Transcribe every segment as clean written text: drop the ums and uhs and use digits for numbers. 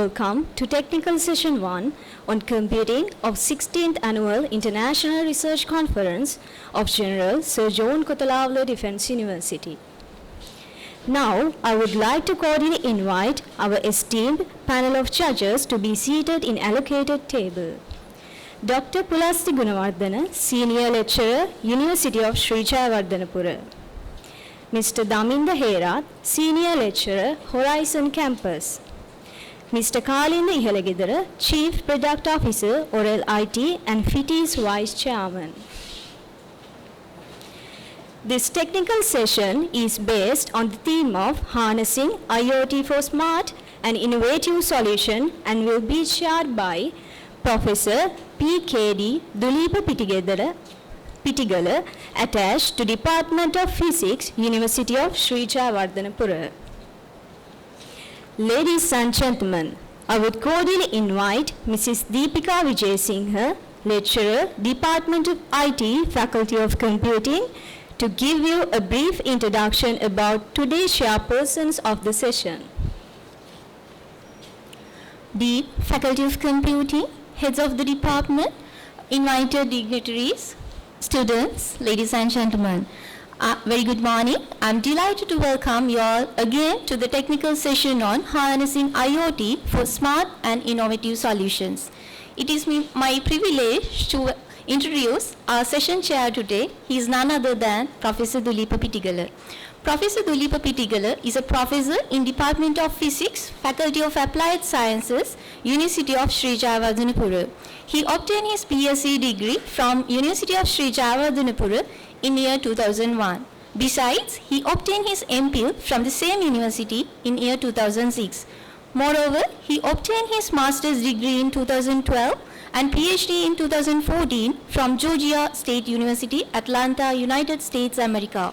welcome to Technical Session 1 on Computing of 16th Annual International Research Conference of General Sir John Kotalawala Defence University. Now, I would like to cordially invite our esteemed panel of judges to be seated in allocated table. Dr. Pulasti Gunawardena, Senior Lecturer, University of Sri Jayewardenepura. Mr. Daminda Herath, Senior Lecturer, Horizon Campus. Mr. Kalinda Ihalagidara, Chief Product Officer, Oral IT and FITI's Vice Chairman. This technical session is based on the theme of harnessing IoT for smart and innovative solution and will be chaired by Professor P.K.D. Duleepa Pitigala, attached to Department of Physics, University of Sri Jayewardenepura. Ladies and gentlemen, I would cordially invite Mrs. Deepika Vijayasinghe, Lecturer, Department of IT, Faculty of Computing, to give you a brief introduction about today's chairpersons of the session. The Faculty of Computing, heads of the department, invited dignitaries, students, ladies and gentlemen. Very good morning. I'm delighted to welcome you all again to the technical session on harnessing IoT for smart and innovative solutions. It is my privilege to introduce our session chair today. He is none other than Professor Duleepa Pitigala. Professor Duleepa Pitigala is a professor in Department of Physics, Faculty of Applied Sciences, University of Sri Jayewardenepura. He obtained his BSc degree from University of Sri Jayewardenepura in year 2001. Besides, he obtained his MPhil from the same university in year 2006. Moreover, he obtained his master's degree in 2012 and PhD in 2014 from Georgia State University, Atlanta, United States, America.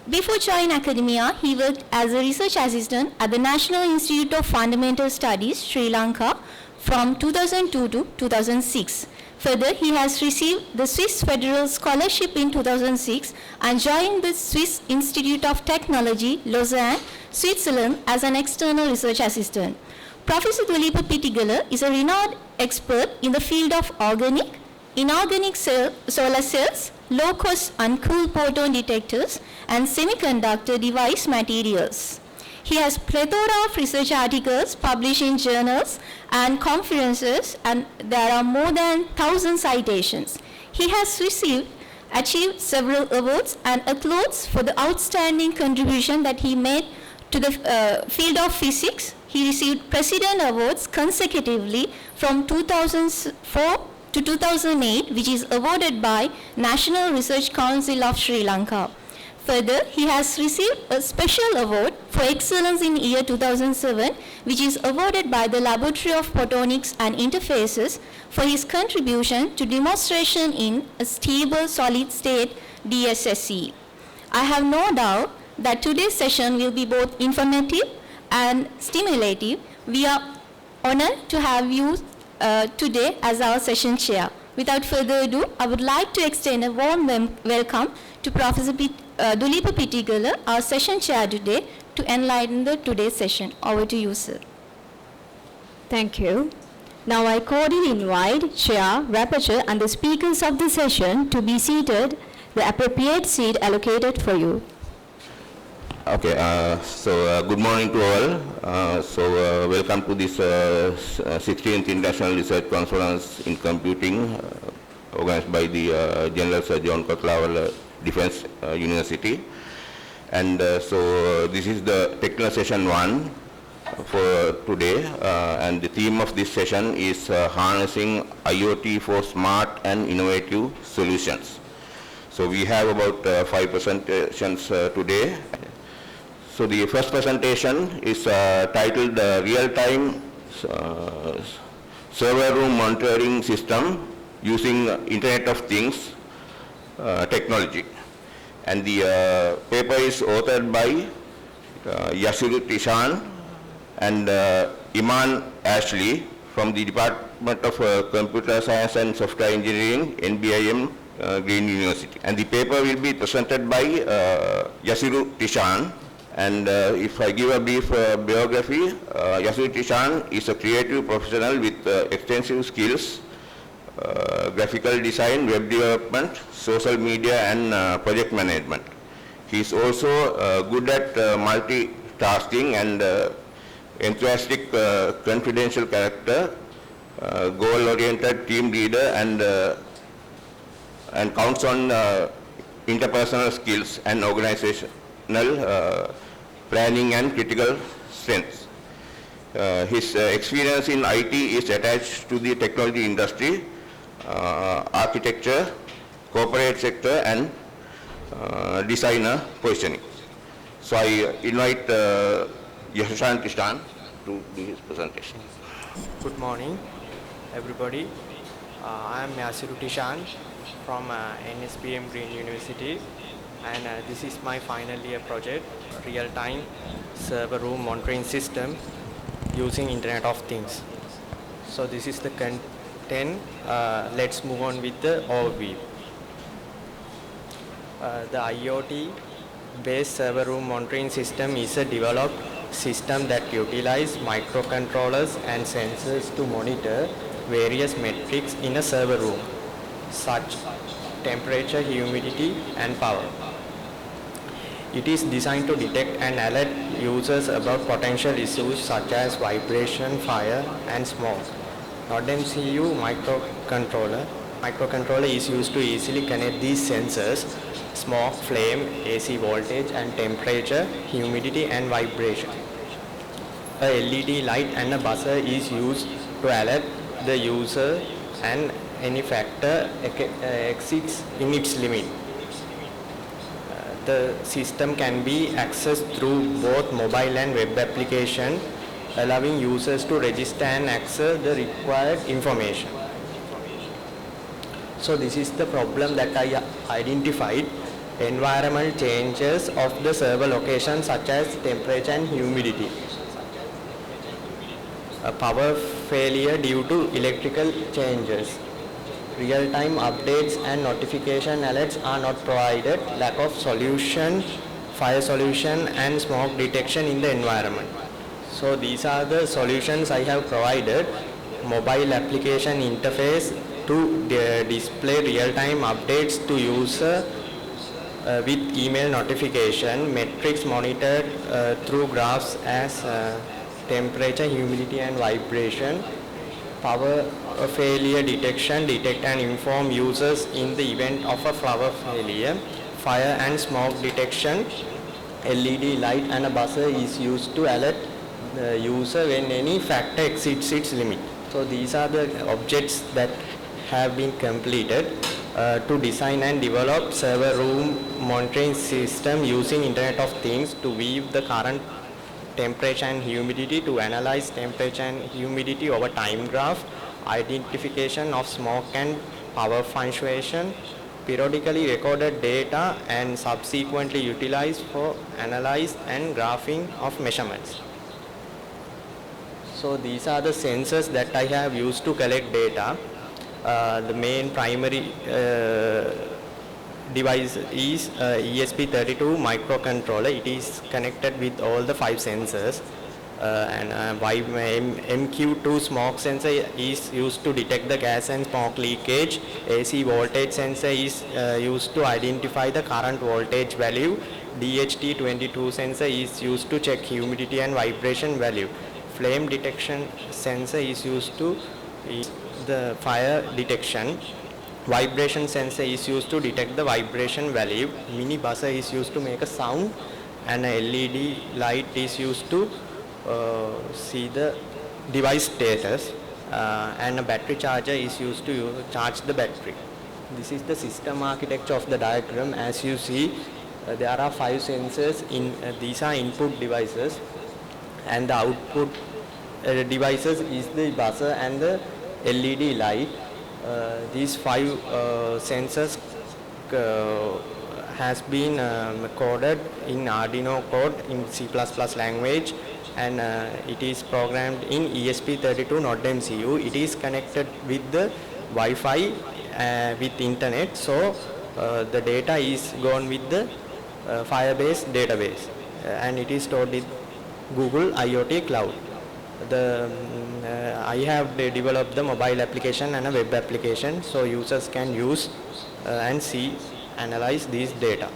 Before joining academia, he worked as a research assistant at the National Institute of Fundamental Studies, Sri Lanka, from 2002 to 2006. Further, he has received the Swiss Federal Scholarship in 2006 and joined the Swiss Institute of Technology, Lausanne, Switzerland, as an external research assistant. Professor Duleepa Pitigala is a renowned expert in the field of organic, inorganic solar cells, low-cost uncooled proton detectors, and semiconductor device materials. He has plethora of research articles published in journals and conferences, and there are more than 1,000 citations. He has achieved several awards and accolades for the outstanding contribution that he made to the field of physics. He received President Awards consecutively from 2004 to 2008, which is awarded by National Research Council of Sri Lanka. Further, he has received a special award for excellence in year 2007, which is awarded by the Laboratory of Photonics and Interfaces for his contribution to demonstration in a stable solid state DSSC. I have no doubt that today's session will be both informative and stimulative. We are honored to have you today as our session chair. Without further ado, I would like to extend a warm welcome to Professor Duleepa Pitigala, our session chair today, to enlighten today's session. Over to you, sir. Thank you. Now I cordially invite Chair, Rapporteur and the speakers of the session to be seated, the appropriate seat allocated for you. Okay, good morning to all. Welcome to this 16th International Research Conference in Computing organized by the General Sir John Kotalawala Defence University. And this is the technical session 1 for today, and the theme of this session is harnessing IoT for smart and innovative solutions. So we have about 5 presentations today. So the first presentation is titled Real-Time Server Room Monitoring System Using Internet of Things Technology. And the paper is authored by Tishan and Ashly from the Department of Computer Science and Software Engineering, NBIM, Green University. And the paper will be presented by Tishan And if I give a brief biography, Tishan is a creative professional with extensive skills, graphical design, web development, social media, and project management. He is also good at multitasking and enthusiastic, confidential character, goal-oriented team leader, and counts on interpersonal skills and organizational planning and critical strengths. His experience in IT is attached to the technology industry, architecture, corporate sector, and designer positioning. So I invite Tishan to do his presentation. Good morning, everybody. I am Tishan from NSPM Green University, and this is my final year project, real-time server room monitoring system using Internet of Things. So this is the content. Let's move on with the overview. The IoT based server room monitoring system is a developed system that utilizes microcontrollers and sensors to monitor various metrics in a server room, such temperature, humidity, and power. It is designed to detect and alert users about potential issues such as vibration, fire, and smoke. NodeMCU microcontroller is used to easily connect these sensors: smoke, flame, AC voltage, and temperature, humidity, and vibration. A LED light and a buzzer is used to alert the user and any factor exceeds in its limit. The system can be accessed through both mobile and web application, allowing users to register and access the required information. So this is the problem that I identified: environmental changes of the server location such as temperature and humidity. A power failure due to electrical changes. Real-time updates and notification alerts are not provided. Lack of solution, fire solution, and smoke detection in the environment. So these are the solutions I have provided. Mobile application interface to display real-time updates to user with email notification, metrics monitored through graphs as temperature, humidity, and vibration. Power failure detection, detect and inform users in the event of a power failure. Fire and smoke detection, LED light and a buzzer is used to alert the user when any factor exceeds its limit. So these are the objects that have been completed to design and develop server room monitoring system using Internet of Things to view the current temperature and humidity, to analyze temperature and humidity over time graph, identification of smoke and power fluctuation, periodically recorded data and subsequently utilized for analysis and graphing of measurements. So these are the sensors that I have used to collect data. The main primary device is ESP32 microcontroller. It is connected with all the 5 sensors, and MQ2 smoke sensor is used to detect the gas and smoke leakage. AC voltage sensor is used to identify the current voltage value. DHT22 sensor is used to check humidity and vibration value. Flame detection sensor is used to the fire detection. Vibration sensor is used to detect the vibration value. Mini buzzer is used to make a sound, and a LED light is used to see the device status, and a battery charger is used to charge the battery. This is the system architecture of the diagram. As you see, there are 5 sensors. These are input devices, and the output devices is the buzzer and the LED light. These 5 sensors has been coded in Arduino code in C++ language, and it is programmed in ESP32 NodeMCU. It is connected with the Wi-Fi with internet, so the data is gone with the Firebase database. and it is stored in Google IoT Cloud. I have developed the mobile application and a web application, so users can use and analyze these data.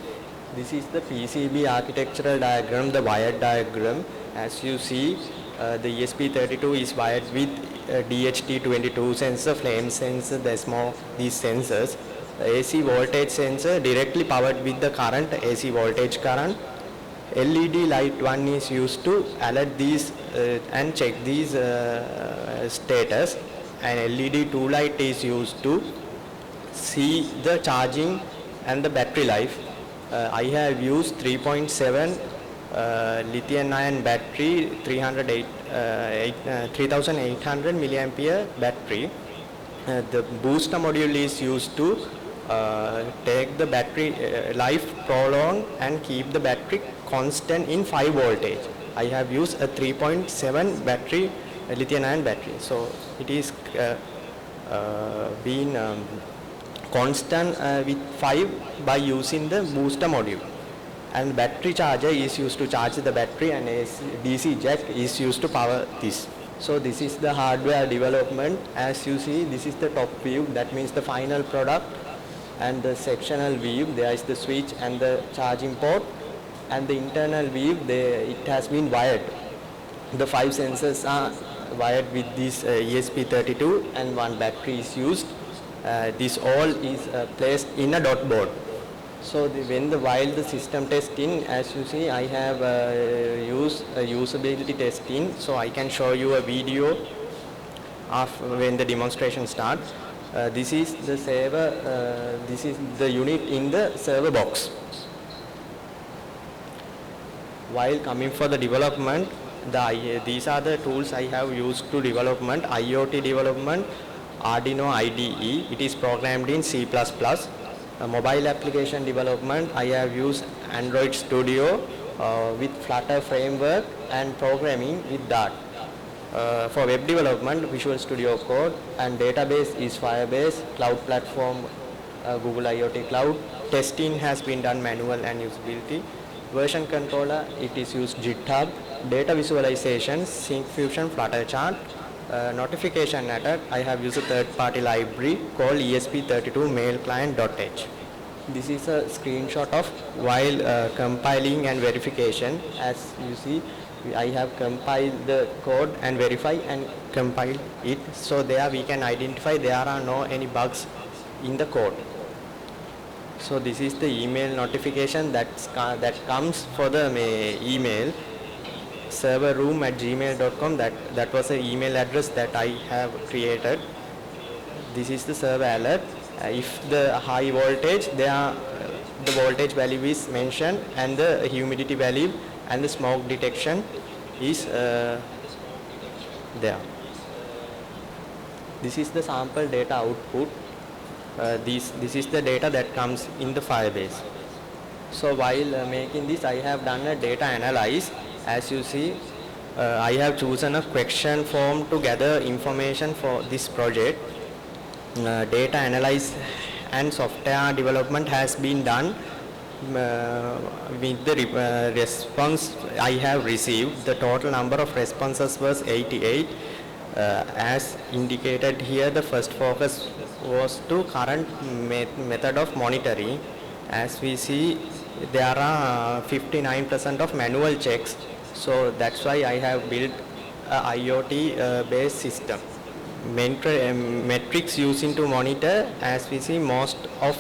This is the PCB architectural diagram, the wired diagram. As you see, the ESP32 is wired with DHT22 sensor, flame sensor, these sensors. AC voltage sensor directly powered with the current, AC voltage current. LED light 1 is used to alert these and check these status, and LED 2 light is used to see the charging and the battery life. I have used 3.7 lithium ion battery, 3800 milliampere battery. The booster module is used to take the battery life prolong and keep the battery constant in 5 voltage. I have used a 3.7 battery, lithium ion battery. So it is been constant with 5 by using the booster module. And battery charger is used to charge the battery, and a DC jack is used to power this. So this is the hardware development. As you see, this is the top view, that means the final product, and the sectional view, there is the switch and the charging port, and the internal view, it has been wired. The 5 sensors are wired with this ESP32, and 1 battery is used. This all is placed in a dot board. So while the system testing, as you see, I have used usability testing, so I can show you a video of when the demonstration starts. This is the server, this is the unit in the server box. While coming for the development, these are the tools I have used to development. IoT development, Arduino IDE, it is programmed in C++. Mobile application development, I have used Android Studio with Flutter framework and programming with Dart. For web development, Visual Studio Code, and database is Firebase, cloud platform Google IoT Cloud. Testing has been done manual and usability. Version controller, it is used GitHub. Data visualization, SyncFusion, Flutter chart. Notification attack, I have used a third-party library called ESP32 mailclient.h. This is a screenshot of while compiling and verification. As you see, I have compiled the code and verify and compile it. So there we can identify there are no any bugs in the code. So this is the email notification that comes for the email. serverroom@gmail.com, that was the email address that I have created. This is the server alert. If the high voltage, the voltage value is mentioned, and the humidity value and the smoke detection is there. This is the sample data output. This is the data that comes in the Firebase. So while making this, I have done a data analysis. As you see, I have chosen a question form to gather information for this project. Data analysis and software development has been done with the response I have received. The total number of responses was 88. As indicated here, the first focus was to current method of monitoring. As we see, there are 59% of manual checks, so that's why I have built a IoT based system. Metrics used to monitor, as we see, most of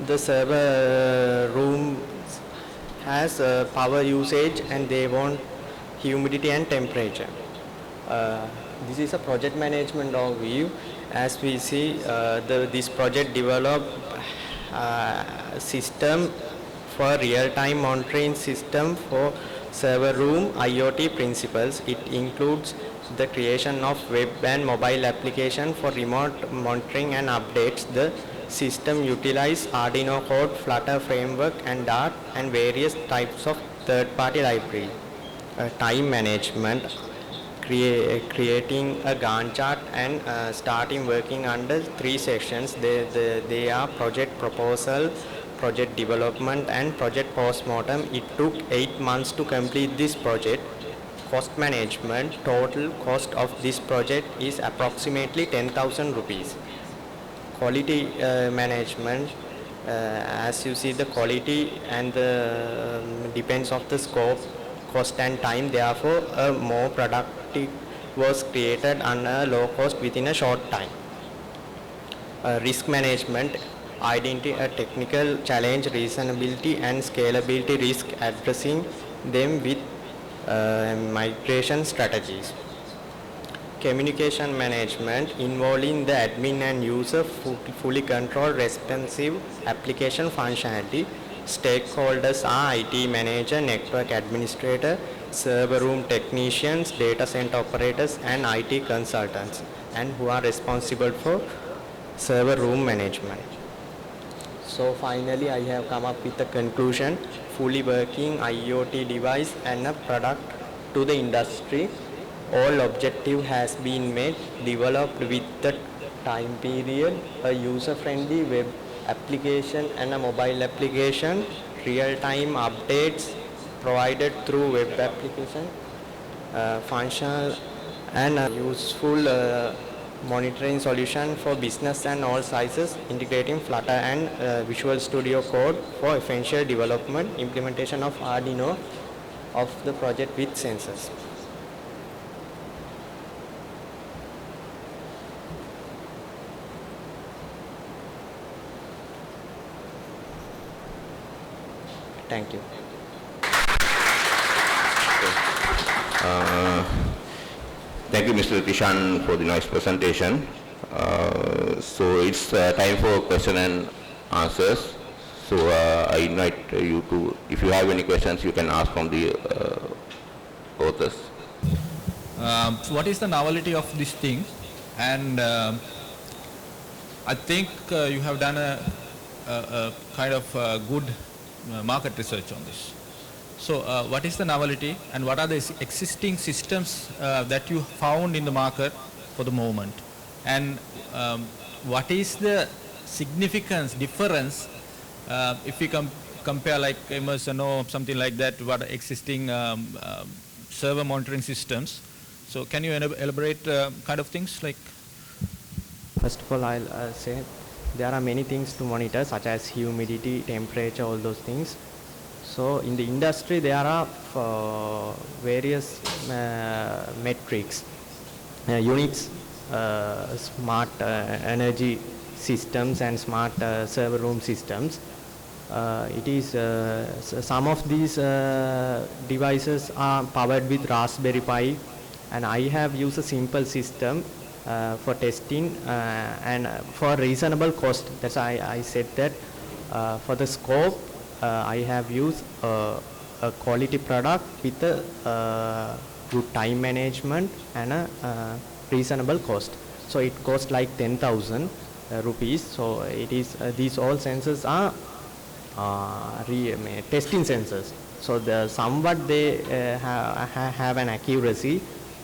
the server room has power usage, and they want humidity and temperature. This is a project management overview. As we see, this project developed system for real-time monitoring system for server room IoT principles. It includes the creation of web and mobile application for remote monitoring and updates. The system utilize Arduino code, Flutter framework, and Dart, and various types of third-party library. Time management, creating a Gantt chart and starting working under 3 sections. They are project proposal, project development and project post-mortem. It took 8 months to complete this project. Cost management, total cost of this project is approximately 10,000 rupees. Quality management, as you see, the quality and the depends of the scope, cost and time. Therefore, a more productive was created on a low cost within a short time. Risk management, identity a technical challenge, reasonability and scalability risk, addressing them with migration strategies. Communication management, involving the admin and user, fully controlled responsive application functionality. Stakeholders are IT manager, network administrator, server room technicians, data center operators and IT consultants, and who are responsible for server room management. So finally I have come up with a conclusion: fully working IoT device and a product to the industry. All objective has been met, developed with the time period, a user-friendly web application and a mobile application, real-time updates provided through web application, functional and useful monitoring solution for business and all sizes, integrating Flutter and Visual Studio Code for efficient development, implementation of Arduino of the project with sensors. Thank you. Thank you, Mr. Tishan, for the nice presentation. So it's time for question and answers. So I invite you to, if you have any questions, you can ask from the authors. What is the novelty of this thing? And I think you have done a kind of good market research on this. So what is the novelty and what are the existing systems that you found in the market for the moment? And what is the significance, difference if we compare like Immersive or something like that, what are existing server monitoring systems? So can you elaborate kind of things like? First of all, I'll say there are many things to monitor, such as humidity, temperature, all those things. So in the industry there are various metrics, units, smart energy systems and smart server room systems. It is some of these devices are powered with Raspberry Pi, and I have used a simple system for testing and for reasonable cost. That's why I said that for the scope I have used a quality product with a good time management and a reasonable cost. So it costs like 10,000 rupees. So it is these all sensors are testing sensors. So the somewhat they have an accuracy,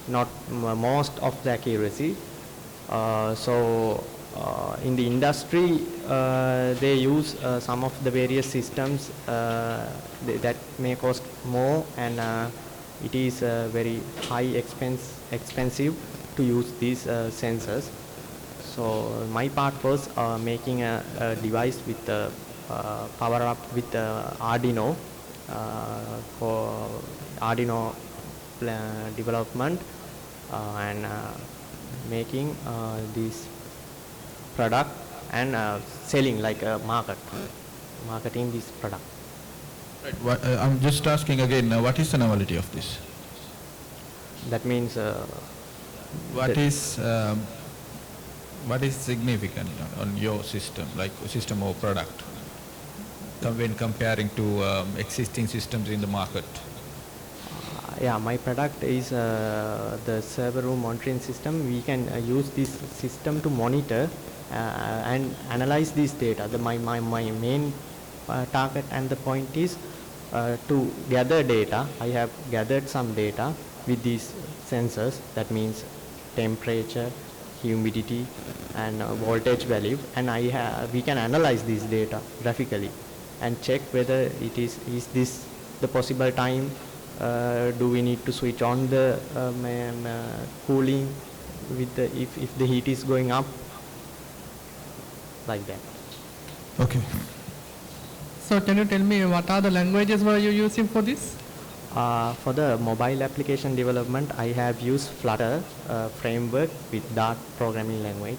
not most of the accuracy. In the industry they use some of the various systems that may cost more, and it is very expensive to use these sensors. So my part was making a device with power up with Arduino for Arduino development and making this product and selling like a marketing this product. Right. I'm just asking again, what is the novelty of this? That means what is significant on your system, like system or product, when comparing to existing systems in the market? Yeah, my product is the server room monitoring system. We can use this system to monitor and analyze this data. My main target and the point is to gather data. I have gathered some data with these sensors. That means temperature, humidity and voltage value, and we can analyze this data graphically and check whether is this the possible time, do we need to switch on the cooling with the if the heat is going up, like that. Okay. So can you tell me what are the languages were you using for this? For the mobile application development, I have used Flutter framework with Dart programming language.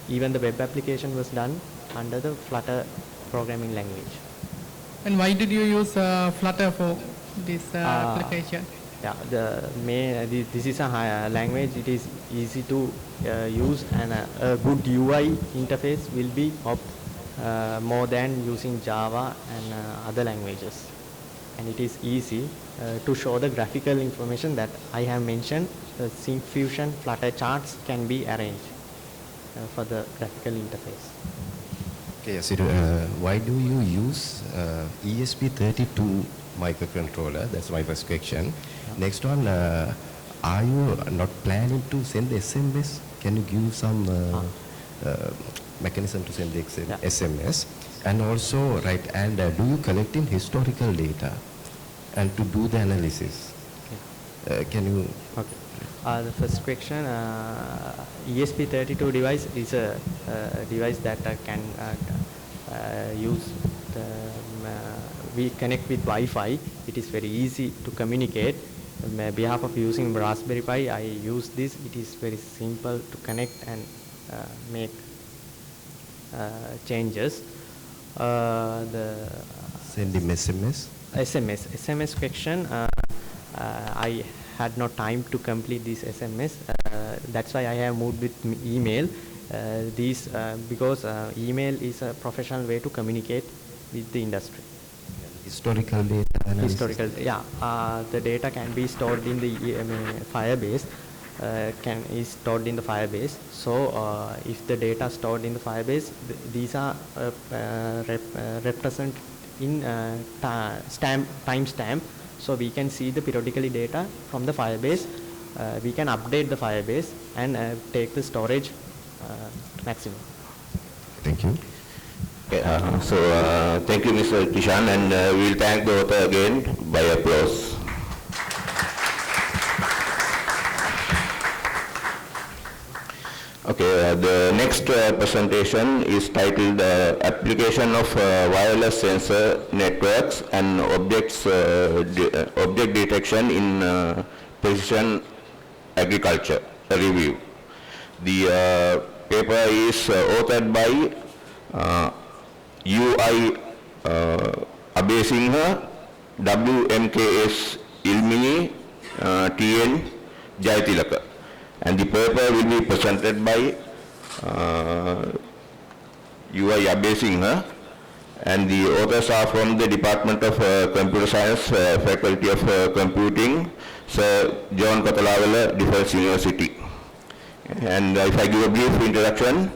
Even the web application was done under the Flutter programming language. And why did you use Flutter for this application? Yeah, this is a language. It is easy to use, and a good UI interface will be more than using Java and other languages. And it is easy to show the graphical information that I have mentioned. Sync Fusion Flutter charts can be arranged for the graphical interface. Okay, why do you use ESP32 microcontroller? That's my first question. Yeah. Next one, are you not planning to send SMS? Can you give some mechanism to send the SMS? And also, right, and do you collect in historical data and to do the analysis? Yeah. Can you? Okay. The first question, ESP32 device is a device that can use we connect with Wi-Fi. It is very easy to communicate. On behalf of using Raspberry Pi, I use this. It is very simple to connect and make changes. Send him SMS? SMS question, I had no time to complete this SMS. That's why I have moved with email. Because email is a professional way to communicate with the industry. Historical data analysis. The data can be stored in the Firebase. Is stored in the Firebase. So if the data stored in the Firebase, these are represented in timestamp. So we can see the periodically data from the Firebase. We can update the Firebase and take the storage to maximum. Thank you. Okay, thank you, Mr. Tishan, and we'll thank the author again by applause. Okay, the next presentation is titled Application of Wireless Sensor Networks and Object Detection in Precision Agriculture, a review. The paper is authored by UI Abeyasinghe, WMKS Ilmini, TN Jayathilake. And the paper will be presented by UI Abeyasinghe, and the authors are from the Department of Computer Science, Faculty of Computing, Sir John Katalawala, Defence University. And if I give a brief introduction,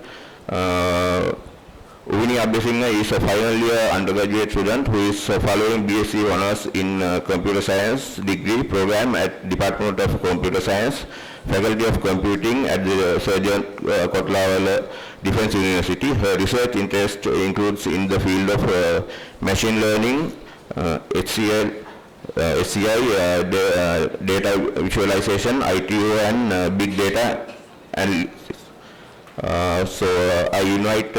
Ilmini Abeyasinghe is a final year undergraduate student who is following BSc Honours in Computer Science degree program at Department of Computer Science, Faculty of Computing at the Sir John Katalawala Defence University. Her research interest includes in the field of machine learning, HCI, data visualization, ITO, and big data analysis. I invite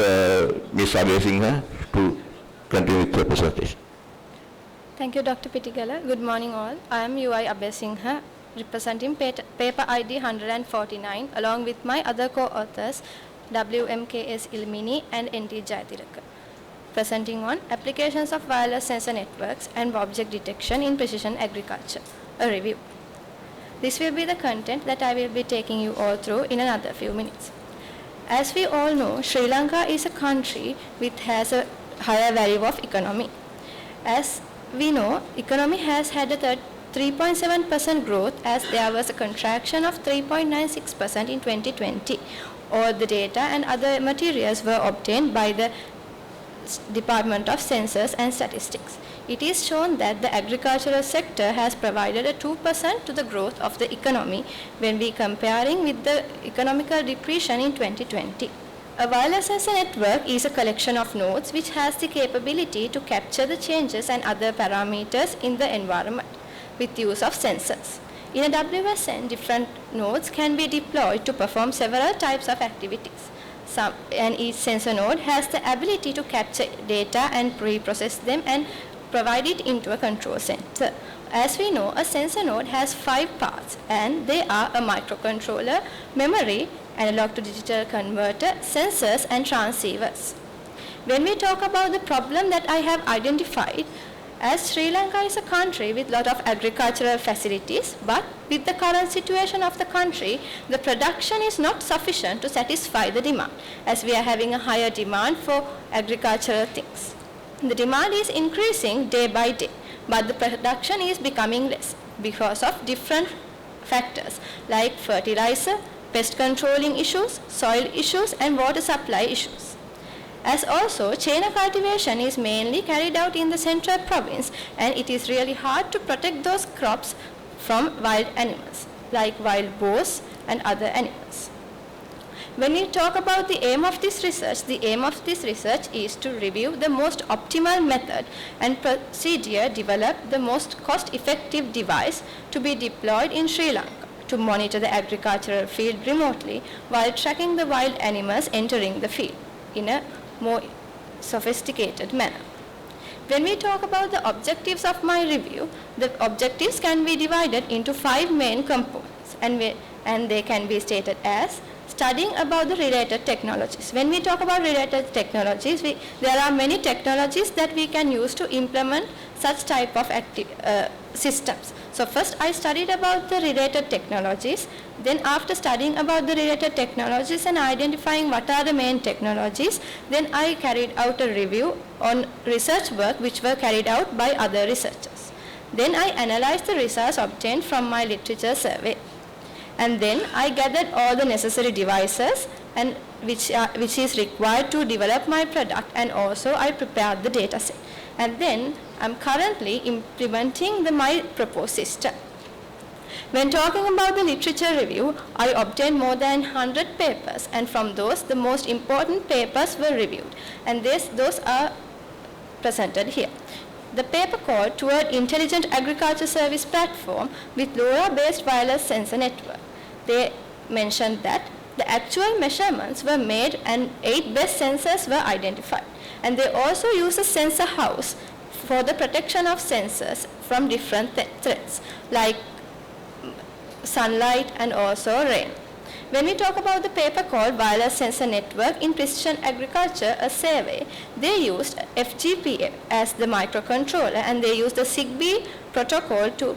Ms. Abeyasinghe to continue with the presentation. Thank you, Dr. Pitigala. Good morning all. I am UI Abeyasinghe, representing paper ID 149 along with my other co-authors WMKS Ilmini and NT Jayathilake, presenting on Applications of Wireless Sensor Networks and Object Detection in Precision Agriculture, a review. This will be the content that I will be taking you all through in another few minutes. As we all know, Sri Lanka is a country which has a higher value of economy. As we know, economy has had a 3.7% growth as there was a contraction of 3.96% in 2020. All the data and other materials were obtained by the Department of Census and Statistics. It is shown that the agricultural sector has provided a 2% to the growth of the economy when we comparing with the economical depression in 2020. A wireless sensor network is a collection of nodes which has the capability to capture the changes and other parameters in the environment with use of sensors. In a WSN, different nodes can be deployed to perform several types of activities. And each sensor node has the ability to capture data and pre-process them and provide it into a control center. As we know, a sensor node has 5 parts, and they are a microcontroller, memory, analog to digital converter, sensors and transceivers. When we talk about the problem that I have identified, as Sri Lanka is a country with a lot of agricultural facilities, but with the current situation of the country, the production is not sufficient to satisfy the demand, as we are having a higher demand for agricultural things. The demand is increasing day by day, but the production is becoming less because of different factors like fertilizer, pest controlling issues, soil issues and water supply issues. As also, Chena cultivation is mainly carried out in the central province, and it is really hard to protect those crops from wild animals like wild boars and other animals. When we talk about the aim of this research is to review the most optimal method and procedure, develop the most cost-effective device to be deployed in Sri Lanka to monitor the agricultural field remotely while tracking the wild animals entering the field in a more sophisticated manner. When we talk about the objectives of my review, the objectives can be divided into 5 main components, and they can be stated as studying about the related technologies. When we talk about related technologies, there are many technologies that we can use to implement such type of systems. So first I studied about the related technologies. Then after studying about the related technologies and identifying what are the main technologies, then I carried out a review on research work which were carried out by other researchers. Then I analyzed the results obtained from my literature survey. And then I gathered all the necessary devices and which is required to develop my product, and also I prepared the data set. And then I'm currently implementing my proposed system. When talking about the literature review, I obtained more than 100 papers, and from those the most important papers were reviewed, and those are presented here. The paper called Toward Intelligent Agriculture Service Platform with LoRa-based wireless sensor network. They mentioned that the actual measurements were made and 8 best sensors were identified. And they also use a sensor house for the protection of sensors from different threats like sunlight and also rain. When we talk about the paper called Wireless Sensor Network in Precision Agriculture, a survey, they used FGPA as the microcontroller, and they used the ZigBee protocol to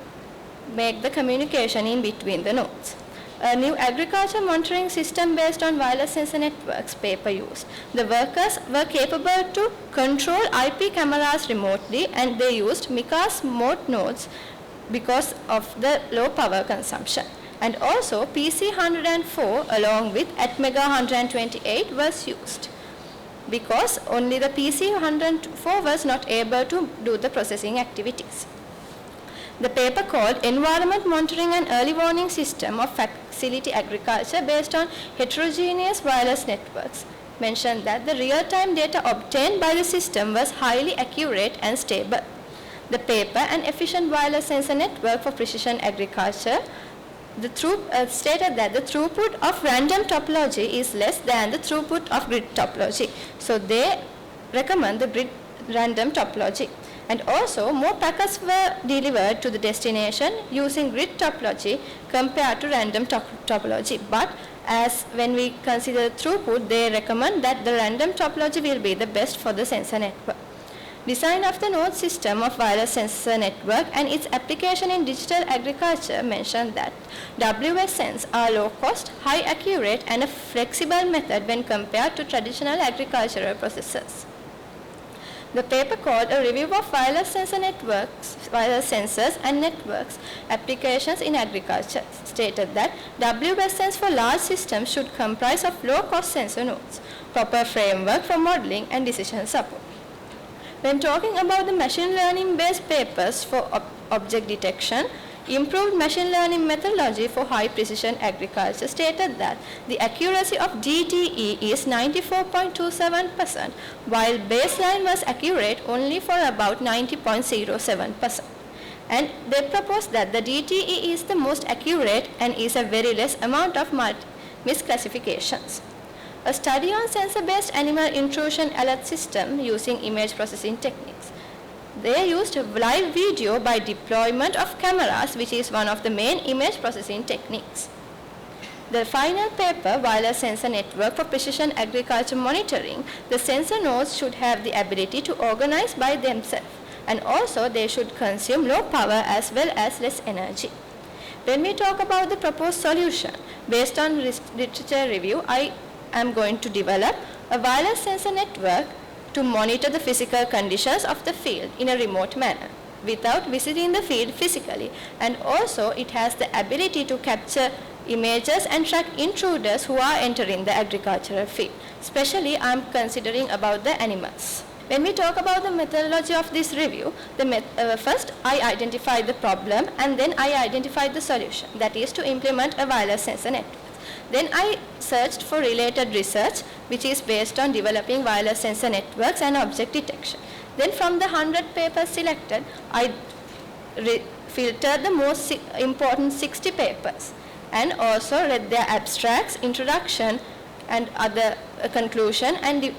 make the communication in between the nodes. A new agriculture monitoring system based on wireless sensor networks paper used. The workers were capable to control IP cameras remotely, and they used MICA's mode nodes because of the low power consumption. And also PC104 along with Atmega 128 was used because only the PC104 was not able to do the processing activities. The paper called Environment Monitoring and Early Warning System of Facility Agriculture based on Heterogeneous Wireless Networks mentioned that the real-time data obtained by the system was highly accurate and stable. The paper, An Efficient Wireless Sensor Network for Precision Agriculture, stated that the throughput of random topology is less than the throughput of grid topology. So they recommend the grid random topology. And also more packets were delivered to the destination using grid topology compared to random topology. But as when we consider throughput, they recommend that the random topology will be the best for the sensor network. Design of the node system of wireless sensor network and its application in digital agriculture mentioned that WSNs are low cost, high accurate and a flexible method when compared to traditional agricultural processes. The paper called A Review of Wireless Sensor Networks, Wireless Sensors and Networks Applications in Agriculture stated that WSNs for large systems should comprise of low-cost sensor nodes, proper framework for modeling and decision support. When talking about the machine learning based papers for object detection, improved machine learning methodology for high precision agriculture stated that the accuracy of DTE is 94.27%, while baseline was accurate only for about 90.07%. And they proposed that the DTE is the most accurate and is a very less amount of misclassifications. A study on sensor-based animal intrusion alert system using image processing techniques. They used live video by deployment of cameras, which is one of the main image processing techniques. The final paper, Wireless Sensor Network for Precision Agriculture Monitoring, the sensor nodes should have the ability to organize by themselves, and also they should consume low power as well as less energy. When we talk about the proposed solution, based on literature review, I am going to develop a wireless sensor network to monitor the physical conditions of the field in a remote manner without visiting the field physically, and also it has the ability to capture images and track intruders who are entering the agricultural field. Especially I am considering about the animals. When we talk about the methodology of this review, first I identified the problem and then I identified the solution, that is to implement a wireless sensor network. Then I searched for related research which is based on developing wireless sensor networks and object detection. Then from the 100 papers selected, I filtered the most important 60 papers and also read their abstracts, introduction and other conclusion, and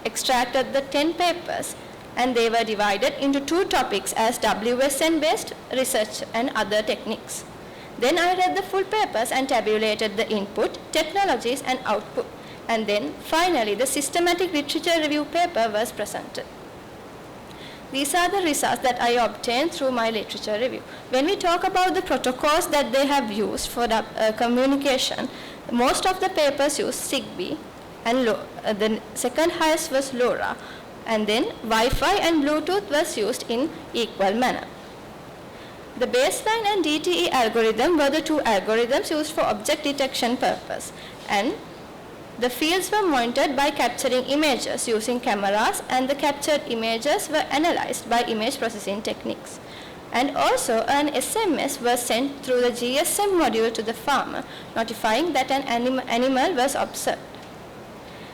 extracted the 10 papers, and they were divided into 2 topics as WSN based research and other techniques. Then I read the full papers and tabulated the input, technologies and output, and then finally the systematic literature review paper was presented. These are the results that I obtained through my literature review. When we talk about the protocols that they have used for the communication, most of the papers use ZigBee, and the second highest was LoRa, and then Wi-Fi and Bluetooth was used in equal manner. The baseline and DTE algorithm were the 2 algorithms used for object detection purpose, and the fields were monitored by capturing images using cameras, and the captured images were analyzed by image processing techniques. And also an SMS was sent through the GSM module to the farmer, notifying that an animal was observed.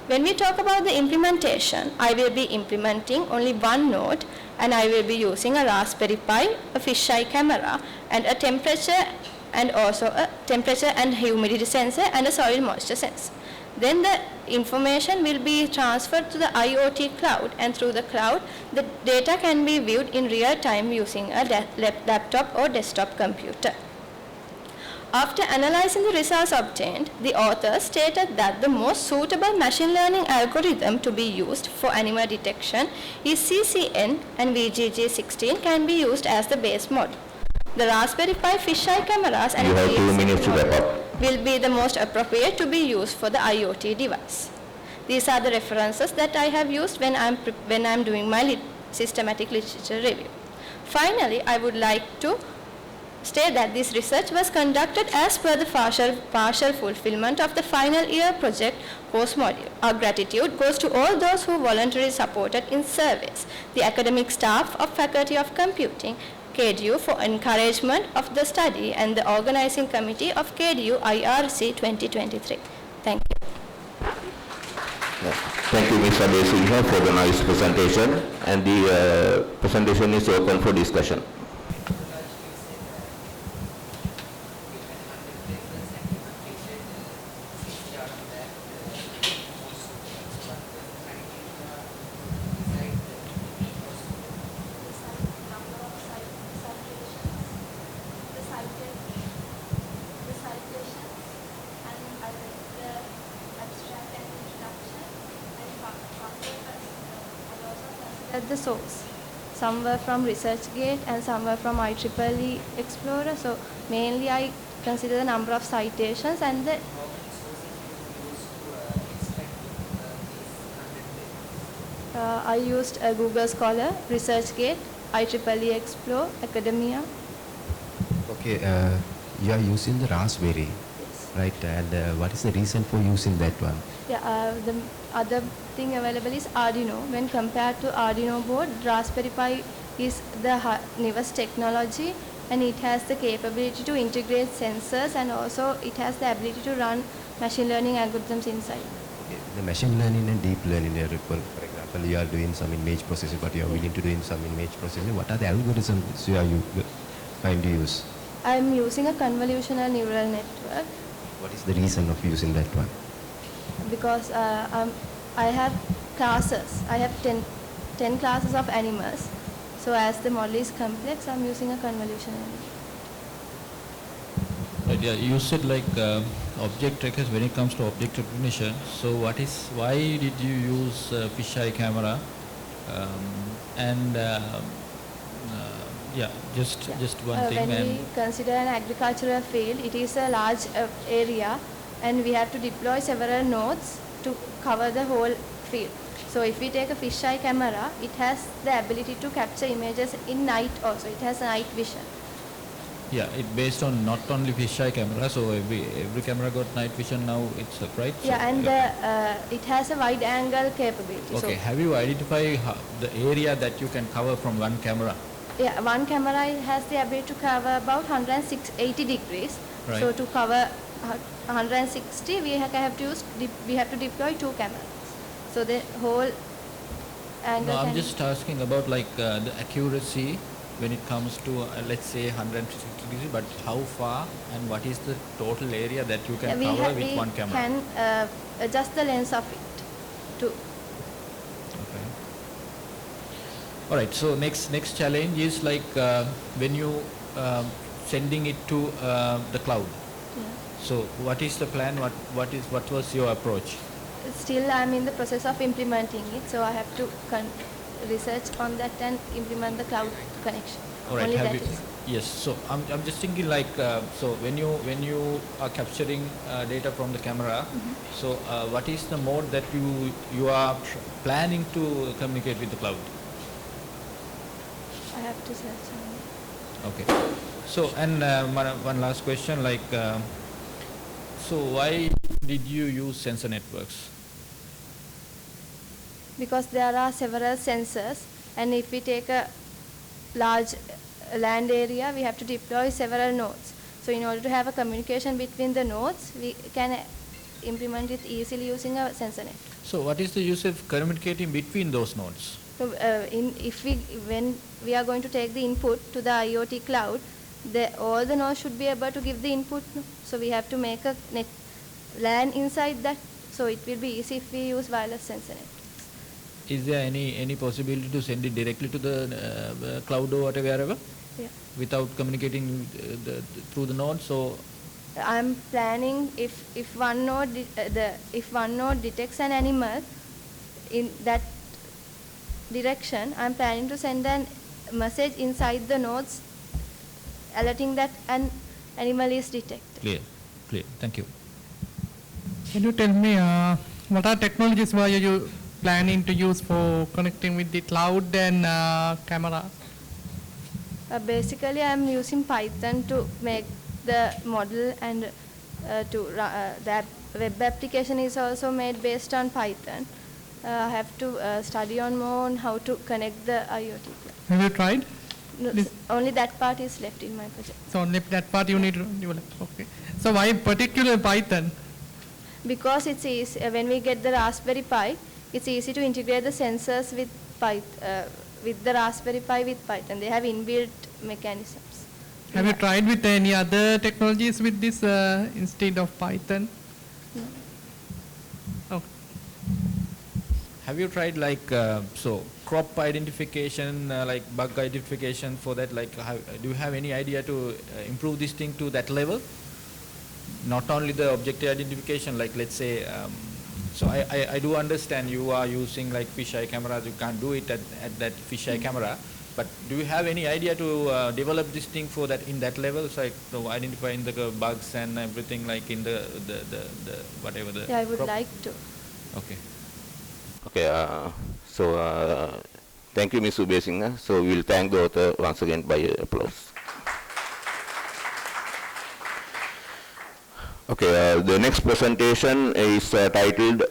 When we talk about the implementation, I will be implementing only one node, and I will be using a Raspberry Pi, a fisheye camera, and a temperature and also a temperature and humidity sensor and a soil moisture sensor. Then the information will be transferred to the IoT cloud, and through the cloud, the data can be viewed in real time using a laptop or desktop computer. After analyzing the results obtained, the authors stated that the most suitable machine learning algorithm to be used for animal detection is CCN, and VGG16 can be used as the base model. The Raspberry Pi fisheye cameras and will be the most appropriate to be used for the IoT device. These are the references that I have used when I'm doing my systematic literature review. Finally, I would like to state that this research was conducted as per the partial fulfillment of the final year project course module. Our gratitude goes to all those who voluntarily supported in surveys, the academic staff of Faculty of Computing, KDU for encouragement of the study, and the organizing committee of KDU IRC 2023. Thank you. Thank you, Ms. Abeyasinghe, for the nice presentation, and the presentation is open for discussion. At the source. Some were from ResearchGate and some were from IEEE Explorer. So mainly I consider the number of citations and the I used Google Scholar, ResearchGate, IEEE Explore, Academia. Okay, you are using the Raspberry, Yes. right? And what is the reason for using that one? Yeah, the other thing available is Arduino. When compared to Arduino board, Raspberry Pi is the newest technology, and it has the capability to integrate sensors, and also it has the ability to run machine learning algorithms inside. Okay. The machine learning and deep learning, for example, you are doing some image processing, but you are willing to do some image processing. What are the algorithms you are trying to use? I'm using a convolutional neural network What is the reason of using that one? because I have classes. I have 10 classes of animals. So as the model is complex, I'm using a convolutional network. Right, yeah, you said like object trackers when it comes to object recognition. So why did you use fisheye camera? Just one thing. When we consider an agricultural field, it is a large area, and we have to deploy several nodes to cover the whole field. So if we take a fisheye camera, it has the ability to capture images in night also. It has night vision. Yeah, it based on not only fisheye camera, so every camera got night vision now itself, right? Yeah, so, and it has a wide angle capability. Okay, So, have you identified the area that you can cover from one camera? yeah, one camera has the ability to cover about 180 degrees. Right. So to cover 160, we have to deploy 2 cameras. So the whole angle. No, I'm can just asking about like the accuracy when it comes to let's say 160 degrees, but how far and what is the total area that you can cover with one camera? We can adjust the lens of it to. Okay. All right. So next challenge is like when you sending it to the cloud. Yeah. So what is the plan? What was your approach? Still, I'm in the process of implementing it, so I have to research on that and implement the cloud connection. All right. Only Have that you, is. yes. So I'm just thinking like so when you are capturing data from the camera, so what is the mode that you are planning to communicate with the cloud? I have to search on it. Okay. So and one last question, like so why did you use sensor networks? Because there are several sensors, and if we take a large land area, we have to deploy several nodes. So in order to have a communication between the nodes, we can implement it easily using a sensor network. So what is the use of communicating between those nodes? So when we are going to take the input to the IoT cloud, all the nodes should be able to give the input. So we have to make a LAN inside that. So it will be easy if we use wireless sensor network. Is there any possibility to send it directly to the cloud or wherever? Yeah. Without communicating through the node? So I'm planning if one node detects an animal in that direction, I'm planning to send an message inside the nodes alerting that an animal is detected. Clear. Thank you. Can you tell me what are technologies were you planning to use for connecting with the cloud and camera? Basically, I'm using Python to make the model, and the web application is also made based on Python. I have to study more on how to connect the IoT. Have you tried? No, only that part is left in my project. So only that part you need to develop. Okay. So why particular Python? Because it's easy, when we get the Raspberry Pi, it's easy to integrate the sensors with the Raspberry Pi with Python. They have inbuilt mechanisms. Have you tried with any other technologies with this instead of Python? No. Oh. Have you tried like so crop identification, like bug identification for that? Like, do you have any idea to improve this thing to that level? Not only the object identification, like let's say, so I do understand you are using like fisheye cameras. You can't do it at that fisheye camera. But do you have any idea to develop this thing for that in that level, so like to identifying the bugs and everything, like in the whatever the. Yeah, I would crop? like to. Okay. Okay, so thank you, Ms. Abeyasinghe. So we'll thank the author once again by applause. Okay, the next presentation is titled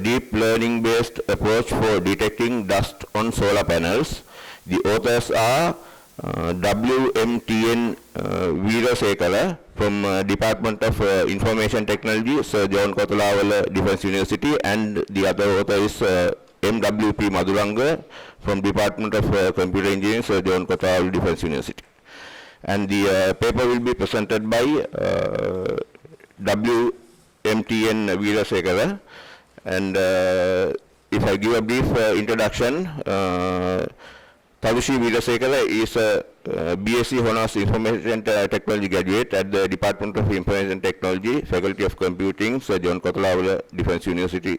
Deep Learning Based Approach for Detecting Dust on Solar Panels. The authors are WMTN Weerasekara from Department of Information Technology, Sir John Kotalawala Defence University, and the other author is MWP Maduranga from Department of Computer Engineering, Sir John Kotalawala Defence University. And the paper will be presented by WMTN Weerasekara. And if I give a brief introduction, Tarushi Weerasekara is a BSc Honours Information Technology graduate at the Department of Information Technology, Faculty of Computing, Sir John Kotalawala Defence University,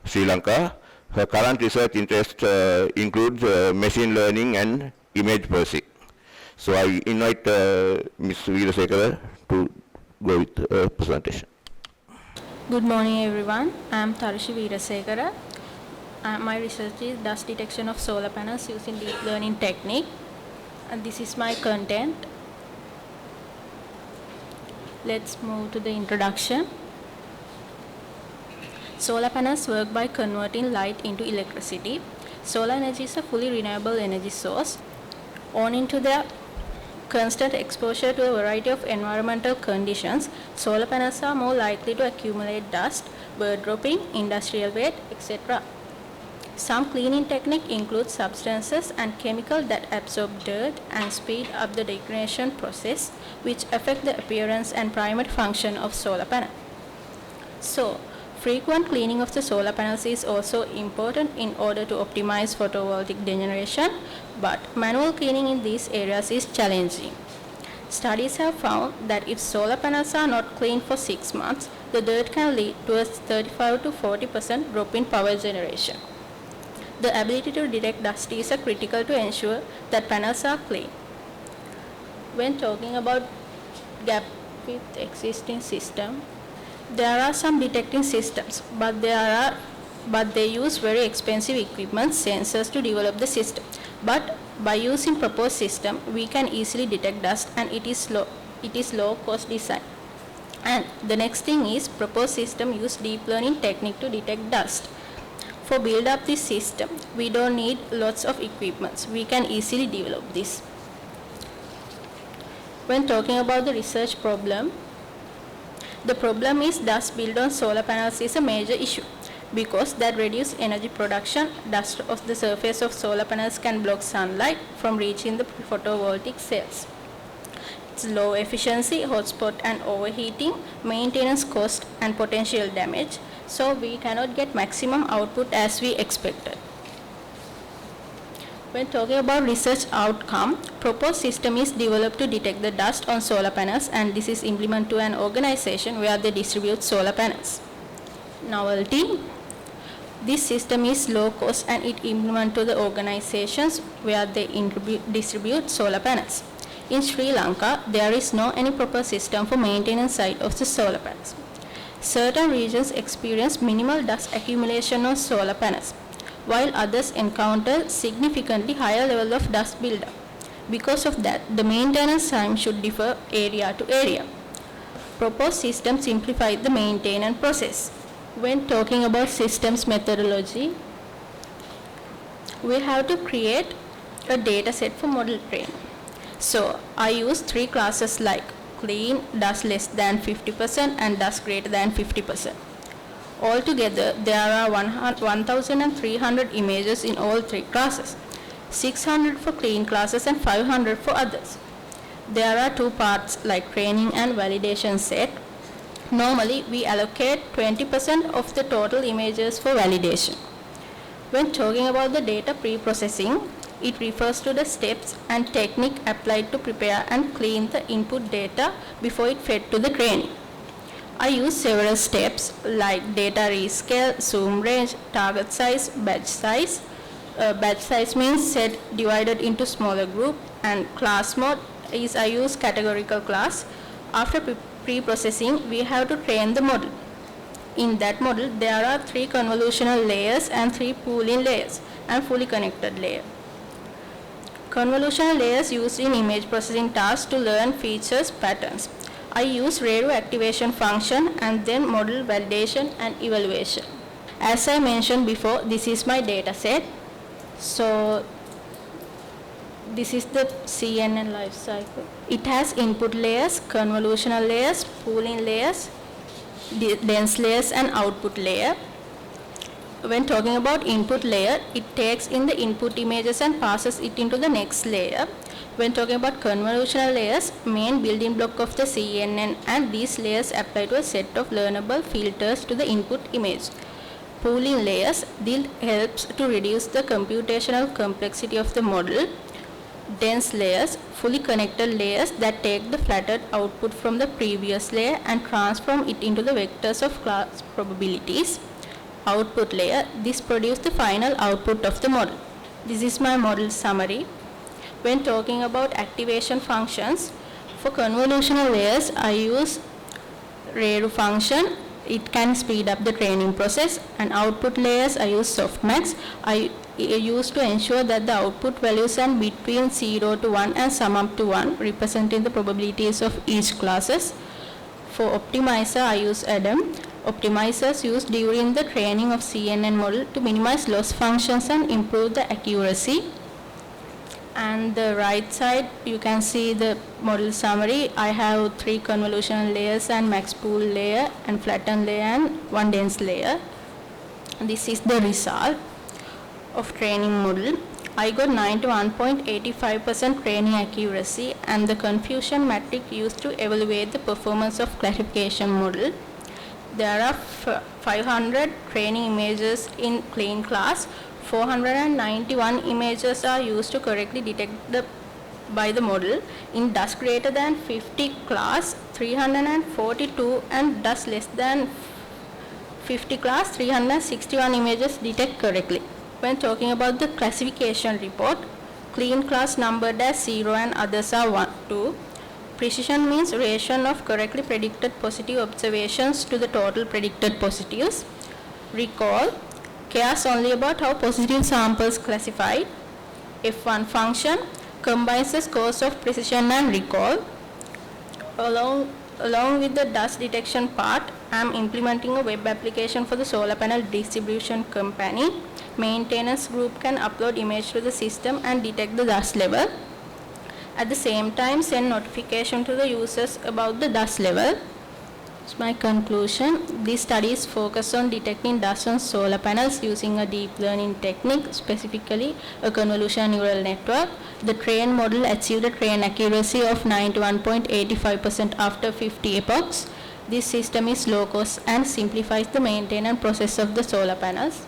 Sri Lanka. Her current research interest includes machine learning and image processing. So I invite Ms. Weerasekara to go with the presentation. Good morning everyone. I am Tarushi Weerasekara. My research is dust detection of solar panels using deep learning technique, and this is my content. Let's move to the introduction. Solar panels work by converting light into electricity. Solar energy is a fully renewable energy source. Owing to their constant exposure to a variety of environmental conditions, solar panels are more likely to accumulate dust, bird dropping, industrial waste, etc. Some cleaning technique includes substances and chemicals that absorb dirt and speed up the degradation process, which affect the appearance and primary function of solar panel. So, frequent cleaning of the solar panels is also important in order to optimize photovoltaic generation, but manual cleaning in these areas is challenging. Studies have found that if solar panels are not cleaned for 6 months, the dirt can lead to a 35 to 40% drop in power generation. The ability to detect dust is critical to ensure that panels are clean. When talking about gap with existing system, there are some detecting systems, but they use very expensive equipment, sensors to develop the system. But by using proposed system, we can easily detect dust, and it is low cost design. And the next thing is proposed system use deep learning technique to detect dust. For build up this system, we don't need lots of equipments. We can easily develop this. When talking about the research problem, the problem is dust built on solar panels is a major issue because that reduces energy production. Dust of the surface of solar panels can block sunlight from reaching the photovoltaic cells. It's low efficiency, hotspot and overheating, maintenance cost and potential damage. So we cannot get maximum output as we expected. When talking about research outcome, proposed system is developed to detect the dust on solar panels, and this is implemented to an organization where they distribute solar panels. Novelty, this system is low cost and it implemented to the organizations where they distribute solar panels. In Sri Lanka, there is no any proper system for maintenance side of the solar panels. Certain regions experience minimal dust accumulation on solar panels, while others encounter significantly higher level of dust buildup. Because of that, the maintenance time should differ area to area. Proposed system simplify the maintenance process. When talking about systems methodology, we have to create a data set for model training. So I use 3 classes like clean, dust less than 50% and dust greater than 50%. Altogether, there are 1,300 images in all 3 classes, 600 for clean classes and 500 for others. There are 2 parts like training and validation set. Normally, we allocate 20% of the total images for validation. When talking about the data pre-processing, it refers to the steps and technique applied to prepare and clean the input data before it fed to the training. I use several steps like data rescale, zoom range, target size, batch size. Batch size means set divided into smaller group, and class mode is I use categorical class. After pre-processing, we have to train the model. In that model, there are 3 convolutional layers and 3 pooling layers and fully connected layer. Convolutional layers used in image processing tasks to learn features, patterns. I use radio activation function and then model validation and evaluation. As I mentioned before, this is my data set. So This is the CNN life cycle. It has input layers, convolutional layers, pooling layers, dense layers and output layer. When talking about input layer, it takes in the input images and passes it into the next layer. When talking about convolutional layers, main building block of the CNN, and these layers apply to a set of learnable filters to the input image. Pooling layers, this helps to reduce the computational complexity of the model. Dense layers, fully connected layers that take the flattered output from the previous layer and transform it into the vectors of class probabilities. Output layer, this produces the final output of the model. This is my model summary. When talking about activation functions, for convolutional layers, I use ReRU function. It can speed up the training process. And output layers, I use softmax. I use to ensure that the output values are between 0 to 1 and sum up to 1, representing the probabilities of each classes. For optimizer, I use ADAM. Optimizers used during the training of CNN model to minimize loss functions and improve the accuracy. And the right side, you can see the model summary. I have 3 convolutional layers and max pool layer and flattened layer and 1 dense layer. This is the result of training model. I got 91.85% training accuracy, and the confusion matrix used to evaluate the performance of classification model. There are 500 training images in clean class. 491 images are used to correctly detect by the model. In dust greater than 50 class, 342, and dust less than 50 class, 361 images detect correctly. When talking about the classification report, clean class numbered as 0 and others are 1, 2. Precision means ratio of correctly predicted positive observations to the total predicted positives. Recall cares only about how positive samples classified. F1 function combines the scores of precision and recall. Along with the dust detection part, I am implementing a web application for the solar panel distribution company. Maintenance group can upload image to the system and detect the dust level. At the same time, send notification to the users about the dust level. That's my conclusion. These studies focus on detecting dust on solar panels using a deep learning technique, specifically a convolutional neural network. The trained model achieved a train accuracy of 91.85% after 50 epochs. This system is low cost and simplifies the maintenance process of the solar panels.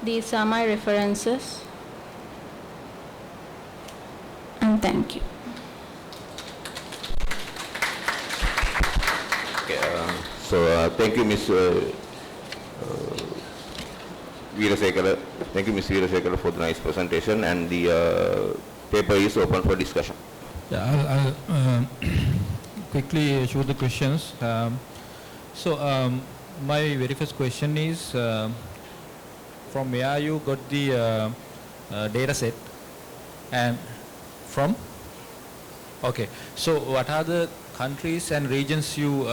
These are my references, and thank you. Okay, thank you, Ms. Weerasekara. Thank you, Ms. Weerasekara, for the nice presentation, and the paper is open for discussion. Yeah, I'll quickly show the questions. My very first question is, from where you got the data set, and from? Okay, so what are the countries and regions you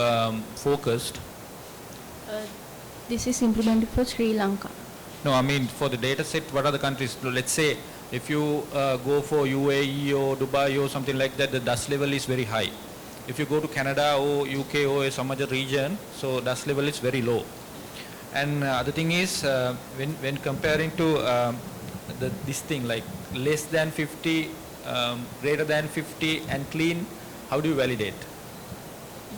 focused? This is implemented for Sri Lanka. No, I mean for the data set, what are the countries? Let's say if you go for UAE or Dubai or something like that, the dust level is very high. If you go to Canada or UK or some other region, so dust level is very low. And other thing is, when comparing to this thing like less than 50, greater than 50 and clean, how do you validate?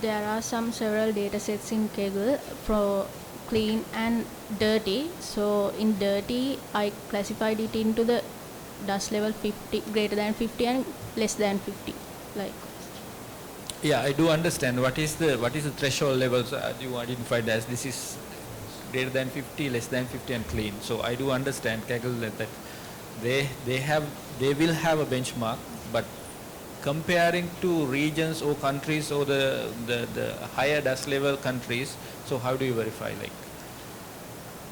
There are several data sets in Kaggle for clean and dirty. So in dirty, I classified it into the dust level 50, greater than 50 and less than 50. Like. Yeah, I do understand. What is the threshold levels you identified as? This is greater than 50, less than 50 and clean. So I do understand Kaggle that they will have a benchmark, but comparing to regions or countries or the higher dust level countries, so how do you verify? Like,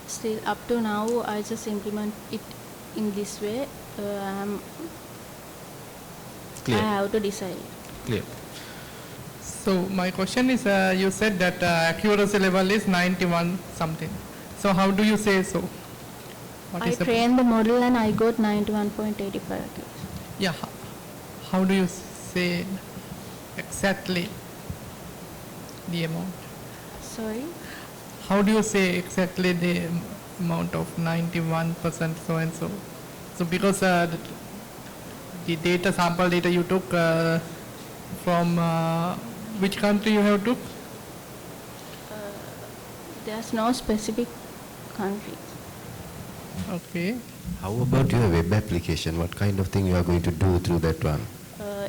still up to now, I just implement it in this way. Clear. I have to decide. Clear. So my question is, you said that accuracy level is 91 something. So how do you say so? What I is the- trained the model and I got 91.85 accuracy. Yeah, how do you say exactly the amount? Sorry? How do you say exactly the amount of 91% so and so? So because the data, sample data you took from which country you have took? There's no specific country. Okay. How about your web application? What kind of thing you are going to do through that one?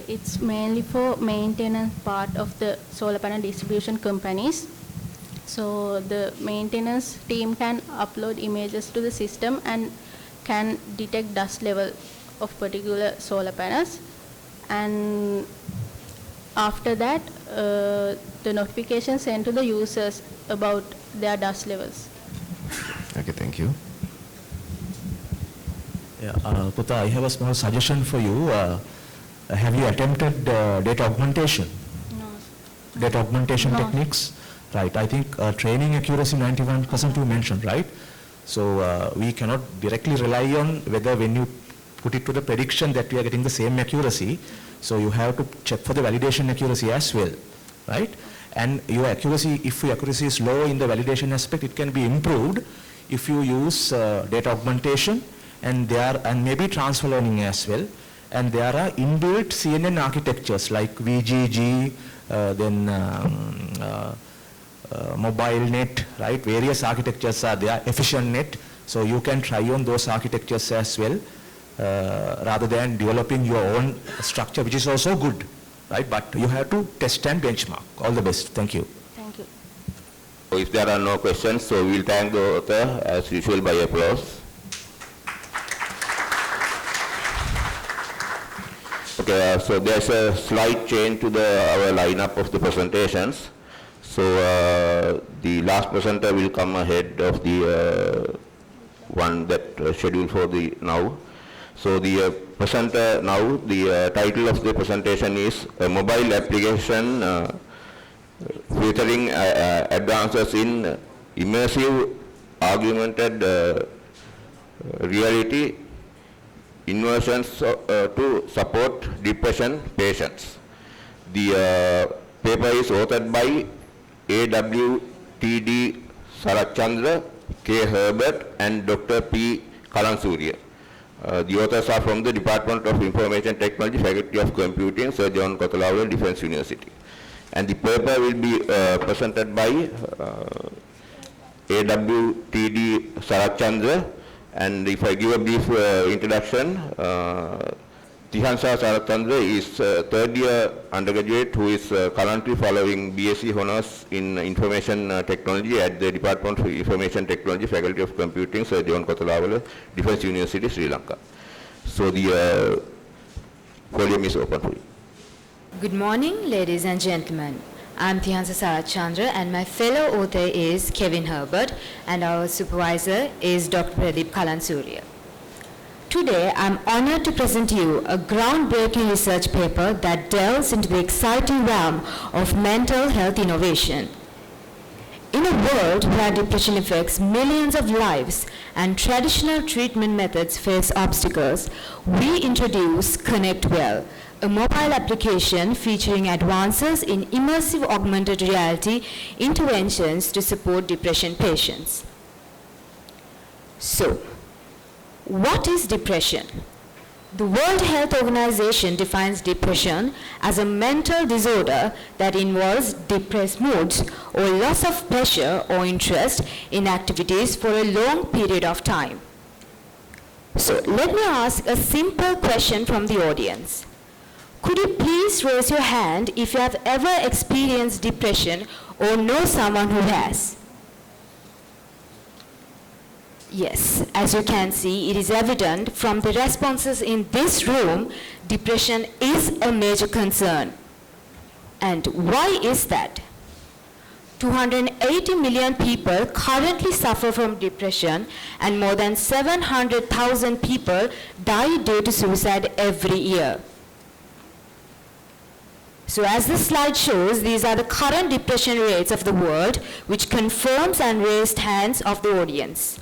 It's mainly for maintenance part of the solar panel distribution companies. So the maintenance team can upload images to the system and can detect dust level of particular solar panels. And after that, the notification sent to the users about their dust levels. Okay, thank you. Yeah, Puta, I have a small suggestion for you. Have you attempted data augmentation? No. Data augmentation No. techniques? Right, I think training accuracy 91% you mentioned, right? So we cannot directly rely on whether when you put it to the prediction that we are getting the same accuracy. So you have to check for the validation accuracy as well, right? And your accuracy, if your accuracy is low in the validation aspect, it can be improved if you use data augmentation and maybe transfer learning as well. And there are inbuilt CNN architectures like VGG, mobile net, right? Various architectures are there, efficient net. So you can try on those architectures as well, rather than developing your own structure, which is also good, right? But you have to test and benchmark. All the best. Thank you. Thank you. So if there are no questions, so we'll thank the author as usual by applause. Okay, so there's a slight change to our lineup of the presentations. So the last presenter will come ahead of the one that scheduled for the now. So the presenter now, the title of the presentation is a mobile application featuring advances in immersive augmented reality inversions to support depression patients. The paper is authored by AWTD Sarathchandra, K. Herbert and Dr. P. Kalansooriya. The authors are from the Department of Information Technology, Faculty of Computing, Sir John Kothawala, Defence University. And the paper will be presented by AWTD Sarathchandra. And if I give a brief introduction, Tishan Sarathchandra is third year undergraduate who is currently following BSc Honours in Information Technology at the Department of Information Technology, Faculty of Computing, Sir John Kothawala, Defence University, Sri Lanka. So the podium is open for you. Good morning, ladies and gentlemen. I'm Tishan Sarathchandra and my fellow author is Kevin Herbert and our supervisor is Dr. Kalansooriya. Today, I'm honored to present you a groundbreaking research paper that delves into the exciting realm of mental health innovation. In a world where depression affects millions of lives and traditional treatment methods face obstacles, we introduce Connect Well, a mobile application featuring advances in immersive augmented reality interventions to support depression patients. So, what is depression? The World Health Organization defines depression as a mental disorder that involves depressed moods or loss of pleasure or interest in activities for a long period of time. So let me ask a simple question from the audience. Could you please raise your hand if you have ever experienced depression or know someone who has? Yes, as you can see, it is evident from the responses in this room, depression is a major concern. And why is that? 280 million people currently suffer from depression and more than 700,000 people die due to suicide every year. So as the slide shows, these are the current depression rates of the world, which confirms and raised hands of the audience.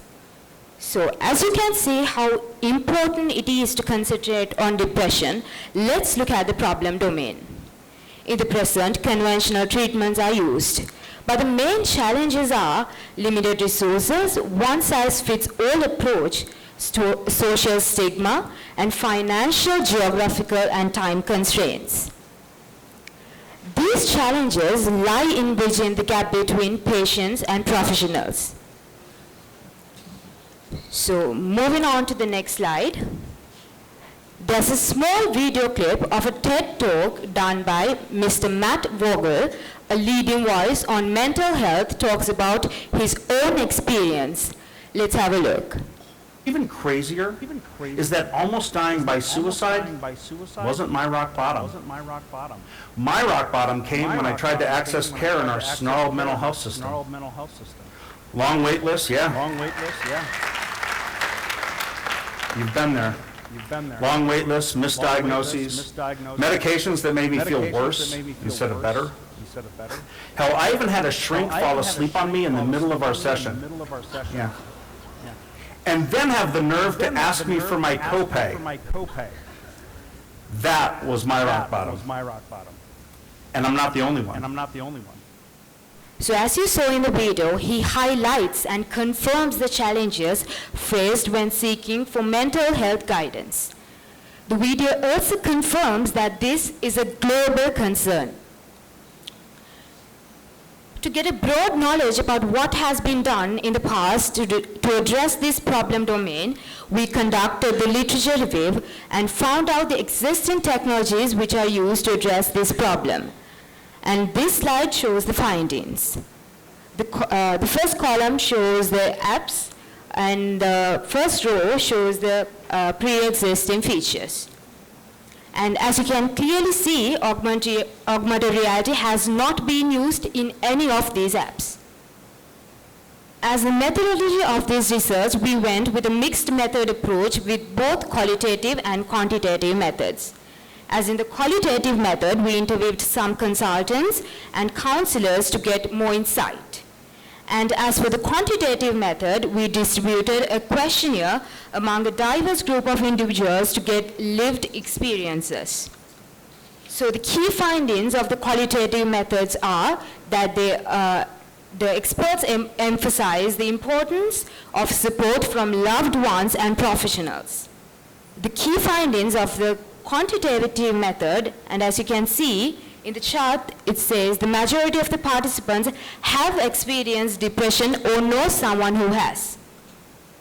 So as you can see how important it is to concentrate on depression, let's look at the problem domain. In the present, conventional treatments are used, but the main challenges are limited resources, one-size-fits-all approach, social stigma, and financial, geographical, and time constraints. These challenges lie in bridging the gap between patients and professionals. So moving on to the next slide. There's a small video clip of a TED talk done by Mr. Matt Vogel, a leading voice on mental health, talks about his own experience. Let's have a look. Even crazier is that almost dying by suicide wasn't my rock bottom. My rock bottom came when I tried to access care in our snarled mental health system. Long wait lists, yeah. You've been there. Long wait lists, misdiagnoses, medications that made me feel worse instead of better. Hell, I even had a shrink fall asleep on me in the middle of our session. Yeah. And then have the nerve to ask me for my copay. That was my rock bottom. And I'm not the only one. So as you saw in the video, he highlights and confirms the challenges faced when seeking for mental health guidance. The video also confirms that this is a global concern. To get a broad knowledge about what has been done in the past to address this problem domain, we conducted the literature review and found out the existing technologies which are used to address this problem. And this slide shows the findings. The first column shows the apps, and the first row shows the pre-existing features. And as you can clearly see, augmented reality has not been used in any of these apps. As the methodology of this research, we went with a mixed method approach with both qualitative and quantitative methods. As in the qualitative method, we interviewed some consultants and counselors to get more insight. And as for the quantitative method, we distributed a questionnaire among a diverse group of individuals to get lived experiences. So the key findings of the qualitative methods are that the experts emphasize the importance of support from loved ones and professionals. The key findings of the quantitative method, and as you can see in the chart, it says the majority of the participants have experienced depression or know someone who has.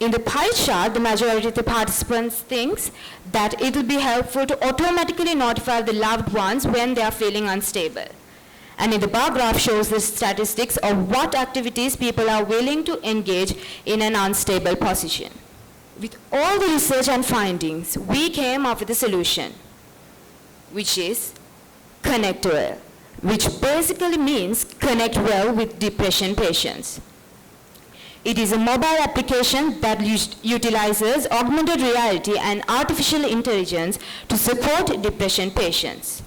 In the pie chart, the majority of the participants thinks that it will be helpful to automatically notify the loved ones when they are feeling unstable. And in the bar graph shows the statistics of what activities people are willing to engage in an unstable position. With all the research and findings, we came up with a solution, which is Connect Well, which basically means connect well with depression patients. It is a mobile application that utilizes augmented reality and artificial intelligence to support depression patients.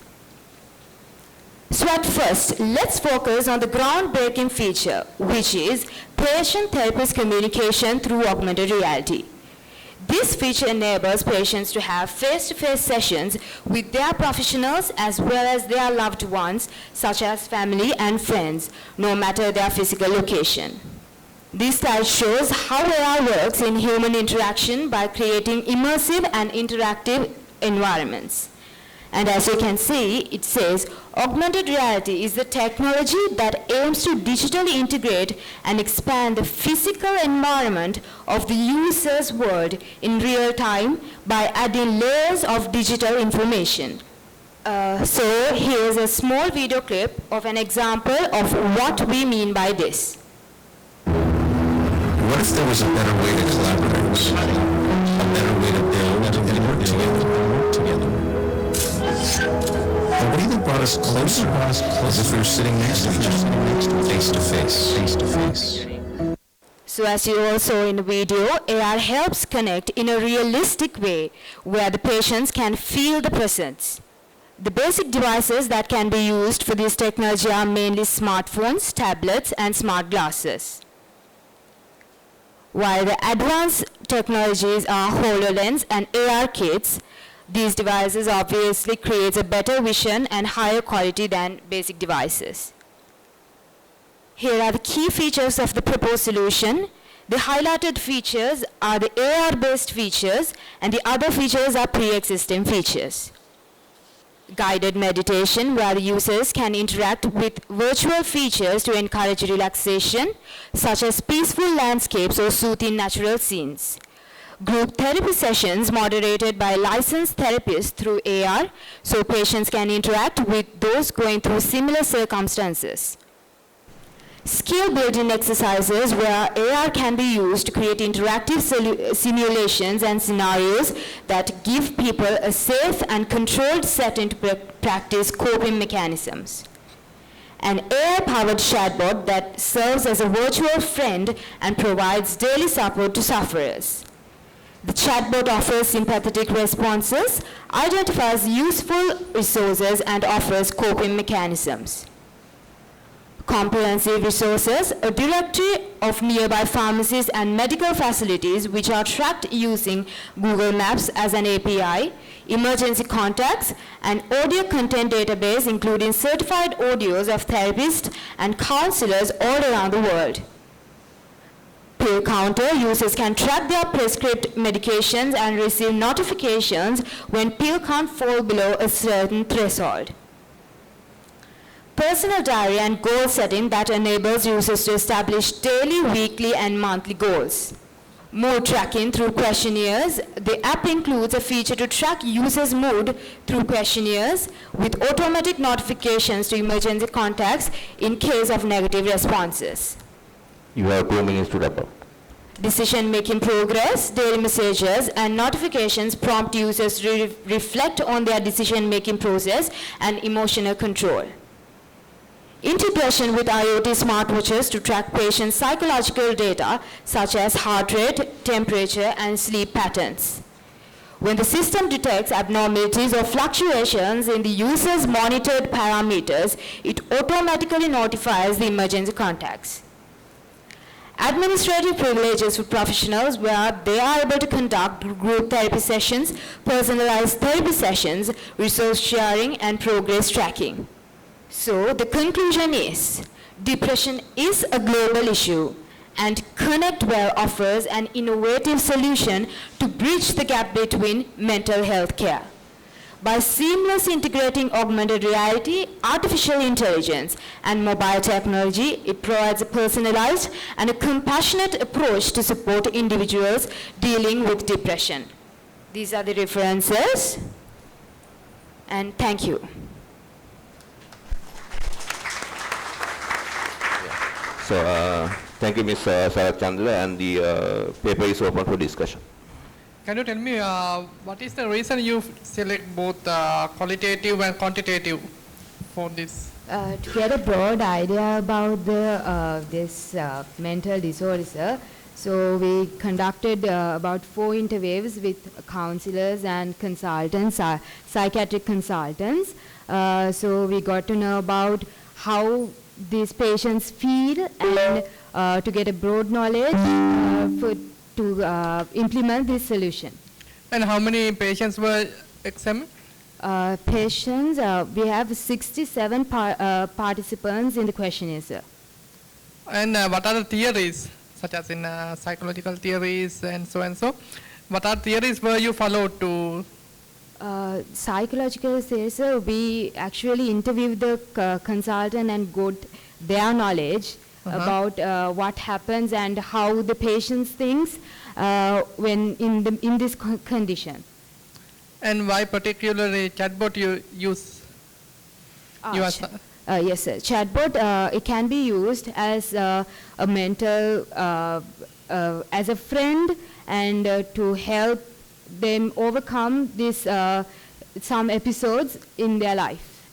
So at first, let's focus on the groundbreaking feature, which is patient-therapist communication through augmented reality. This feature enables patients to have face-to-face sessions with their professionals as well as their loved ones, such as family and friends, no matter their physical location. This slide shows how AR works in human interaction by creating immersive and interactive environments. And as you can see, it says, augmented reality is the technology that aims to digitally integrate and expand the physical environment of the user's world in real time by adding layers of digital information. So here's a small video clip of an example of what we mean by this. What if there was a better way to collaborate? A better way to build and work together? But what even brought us closer, as if we were sitting next to each other, face to face. So as you all saw in the video, AR helps connect in a realistic way where the patients can feel the presence. The basic devices that can be used for this technology are mainly smartphones, tablets, and smart glasses. While the advanced technologies are HoloLens and AR kits, these devices obviously create a better vision and higher quality than basic devices. Here are the key features of the proposed solution. The highlighted features are the AR-based features, and the other features are pre-existing features. Guided meditation, where the users can interact with virtual features to encourage relaxation, such as peaceful landscapes or soothing natural scenes. Group therapy sessions moderated by licensed therapists through AR, so patients can interact with those going through similar circumstances. Skill building exercises where AR can be used to create interactive simulations and scenarios that give people a safe and controlled setting to practice coping mechanisms. An AI-powered chatbot that serves as a virtual friend and provides daily support to sufferers. The chatbot offers sympathetic responses, identifies useful resources, and offers coping mechanisms. Comprehensive resources, a directory of nearby pharmacies and medical facilities which are tracked using Google Maps as an API, emergency contacts, an audio content database including certified audios of therapists and counselors all around the world. Pill counter, users can track their prescribed medications and receive notifications when pill count fall below a certain threshold. Personal diary and goal setting that enables users to establish daily, weekly, and monthly goals. Mood tracking through questionnaires. The app includes a feature to track users' mood through questionnaires with automatic notifications to emergency contacts in case of negative responses. You have 2 minutes to wrap up. Decision-making progress, daily messages, and notifications prompt users to reflect on their decision-making process and emotional control. Integration with IoT smartwatches to track patients' psychological data such as heart rate, temperature, and sleep patterns. When the system detects abnormalities or fluctuations in the user's monitored parameters, it automatically notifies the emergency contacts. Administrative privileges for professionals where they are able to conduct group therapy sessions, personalized therapy sessions, resource sharing, and progress tracking. So the conclusion is, depression is a global issue, and ConnectWell offers an innovative solution to bridge the gap between mental health care. By seamlessly integrating augmented reality, artificial intelligence, and mobile technology, it provides a personalized and a compassionate approach to support individuals dealing with depression. These are the references, and thank you. So, thank you, Ms. Sarathchandra, and the paper is open for discussion. Can you tell me what is the reason you select both qualitative and quantitative for this? To get a broad idea about this mental disorder, so we conducted about 4 interviews with counselors and consultants, psychiatric consultants. So we got to know about how these patients feel and to get a broad knowledge to implement this solution. And how many patients were examined? Patients, we have 67 participants in the questionnaire, sir. And what are the theories, such as in psychological theories and so? What are theories were you followed to? Psychological theories, sir, we actually interviewed the consultant and got their knowledge about what happens and how the patient thinks when in this condition. And why particularly chatbot you use? Yes, sir. Chatbot, it can be used as a mental, as a friend, and to help them overcome this some episodes in their life.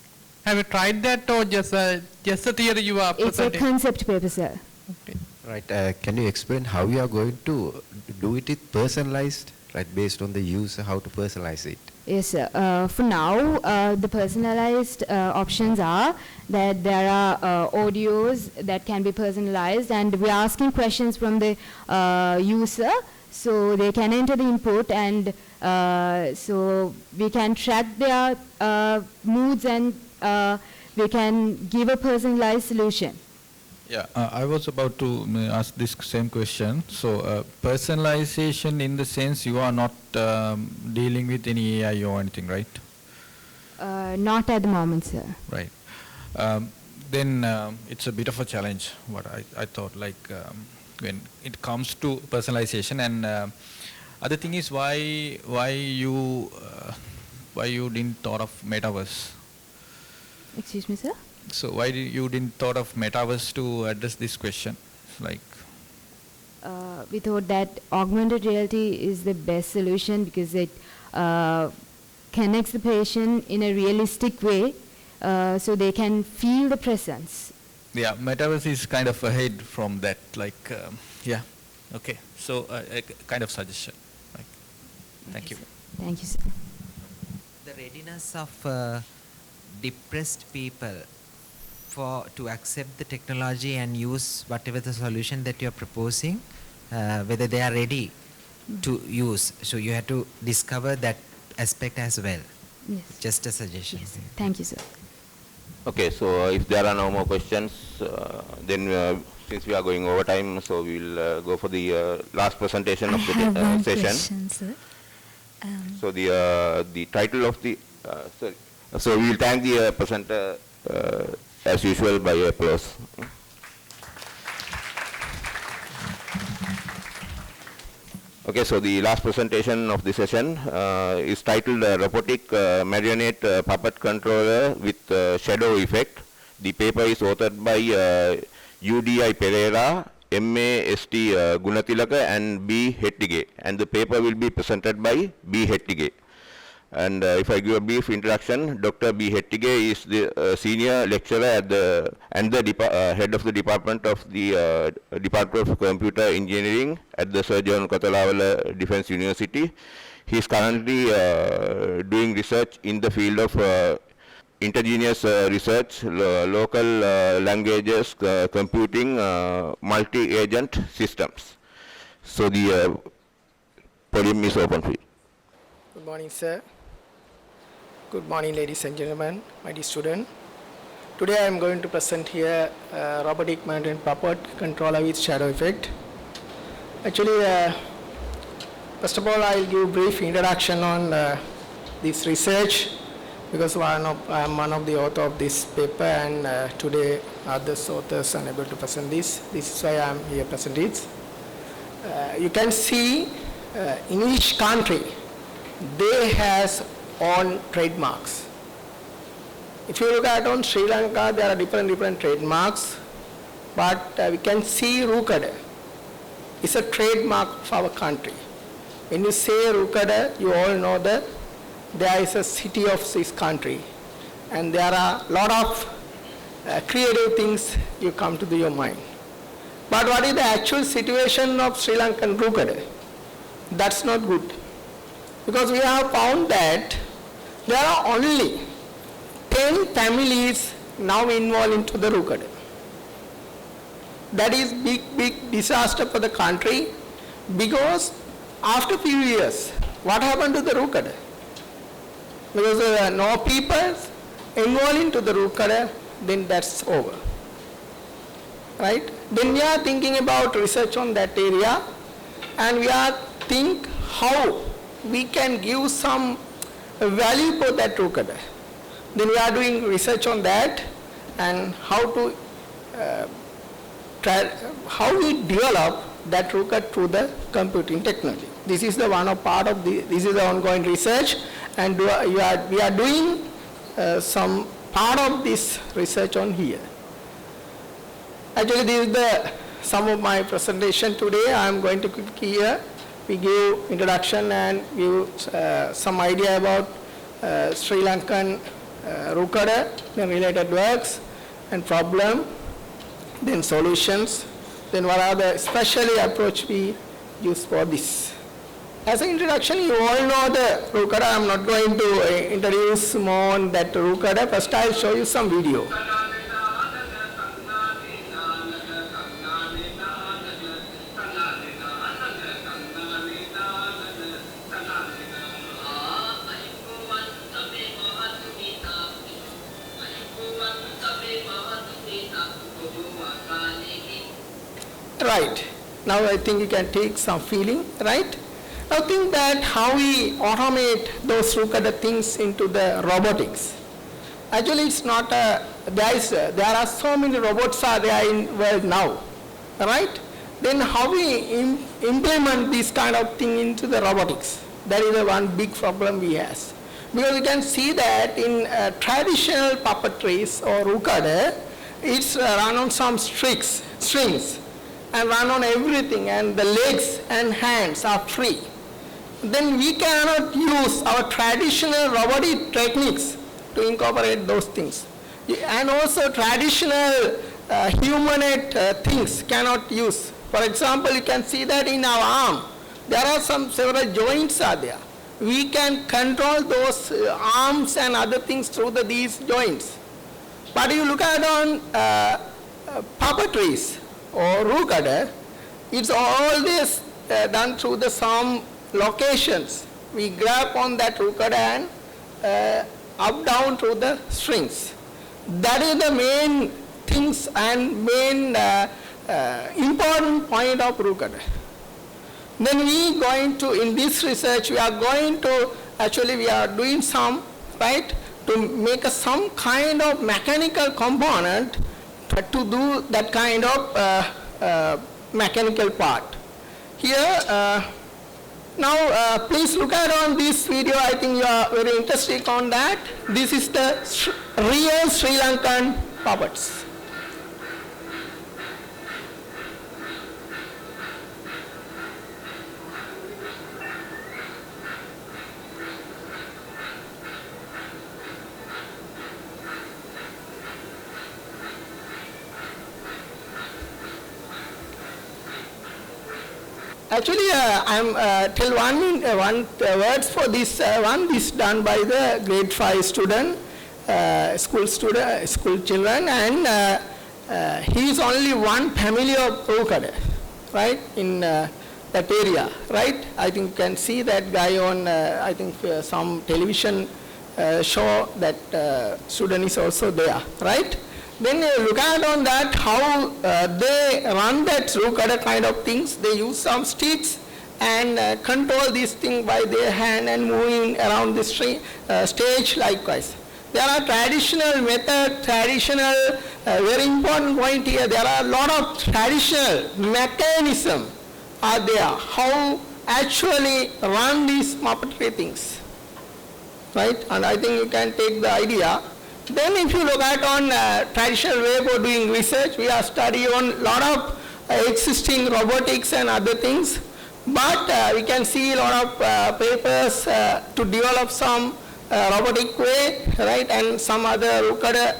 Have you tried that, or just a theory you are presenting? It's a concept paper, sir. Okay. Right. Can you explain how you are going to do it personalized, right, based on the user, how to personalize it? Yes, sir. For now, the personalized options are that there are audios that can be personalized, and we are asking questions from the user, so they can enter the input, and so we can track their moods, and we can give a personalized solution. Yeah, I was about to ask this same question. So, personalization in the sense you are not dealing with any AI or anything, right? Not at the moment, sir. Right. Then it's a bit of a challenge, what I thought, like when it comes to personalization. And other thing is why you didn't thought of metaverse? Excuse me, sir? So why you didn't thought of metaverse to address this question? Like, we thought that augmented reality is the best solution because it connects the patient in a realistic way, so they can feel the presence. Yeah, metaverse is kind of ahead from that. Like, yeah, okay. So a kind of suggestion. Like, thank you. Thank you, sir. The readiness of depressed people to accept the technology and use whatever the solution that you are proposing, whether they are ready to use. So you have to discover that aspect as well. Yes. Just a suggestion. Yes. Thank you, sir. Okay, so if there are no more questions, then since we are going over time, so we will go for the last presentation of the session. Question, sir. So the title of the sorry. So we will thank the presenter as usual by applause. Okay, so the last presentation of the session is titled Robotic Marionette Puppet Controller with Shadow Effect. The paper is authored by UDI Perera, MAST Goonatilake and B. Hettige, and the paper will be presented by B. Hettige. And if I give a brief introduction, Dr. B. Hettige is the senior lecturer at the head of the department of the Department of Computer Engineering at the Sir John Kotalawala Defence University. He is currently doing research in the field of intergenous research, local languages, computing, multi-agent systems. So the podium is open for you. Good morning, sir. Good morning, ladies and gentlemen, my dear student. Today I am going to present here robotic marionette puppet controller with shadow effect. Actually, first of all, I will give a brief introduction on this research because I am one of the authors of this paper, and today other authors are unable to present this. This is why I am here presenting it. You can see in each country they has own trademarks. If you look at on Sri Lanka, there are different trademarks, but we can see Robotic. It's a trademark of our country. When you say Robotic, you all know that there is a city of this country, and there are a lot of creative things you come to your mind. But what is the actual situation of Sri Lankan Robotic? That's not good. Because we have found that there are only 10 families now involved into the Robotic. That is big disaster for the country, because after a few years, what happened to the Robotic? Because there are no people involved into the Robotic, then that's over. Right? Then we are thinking about research on that area, and we are think how we can give some value for that Robotic. Then we are doing research on that and how to how we develop that Robotic through the computing technology. This is the one of part of this is the ongoing research, and we are doing some part of this research on here. Actually, this is the some of my presentation today. I am going to quick here. We give introduction and give some idea about Sri Lankan Robotic, then related works and problem, then solutions, then what are the specially approach we use for this. as an introduction, you all know the Rookada. I'm not going to introduce more on that Rookada. First, I'll show you some video. Right. Now I think you can take some feeling, right? Now think that how we automate those Rookada things into the robotics. Actually, it's not a, there are so many robots are there in the world now, right? Then how we implement this kind of thing into the robotics? That is the one big problem we have. Because you can see that in traditional puppetries or Rookada, it's run on some strings and run on everything, and the legs and hands are free. Then we cannot use our traditional robotic techniques to incorporate those things. And also traditional humanoid things cannot use. For example, you can see that in our arm, there are several joints are there. We can control those arms and other things through these joints. But you look at on puppetries or Rookada, it's always done through some locations. We grab on that Rookada and up down through the strings. That is the main things and main important point of Rookada. Then we going to, in this research, we are going to, actually we are doing some, right, to make some kind of mechanical component to do that kind of mechanical part. Here, now please look at on this video. I think you are very interested on that. This is the real Sri Lankan puppets. Actually, I'm tell one words for this one. This done by the grade 5 student, school children, and he is only one family of Rookada, right, in that area, right? I think you can see that guy on, I think some television show that student is also there, right? Then look at on that how they run that Rookada kind of things. They use some sticks and control this thing by their hand and moving around the stage likewise. There are traditional method, very important point here. There are a lot of traditional mechanism are there. How actually run these puppetry things, right? And I think you can take the idea. Then if you look at on traditional way for doing research, we are studying on a lot of existing robotics and other things. But we can see a lot of papers to develop some robotic way, right, and some other Rookada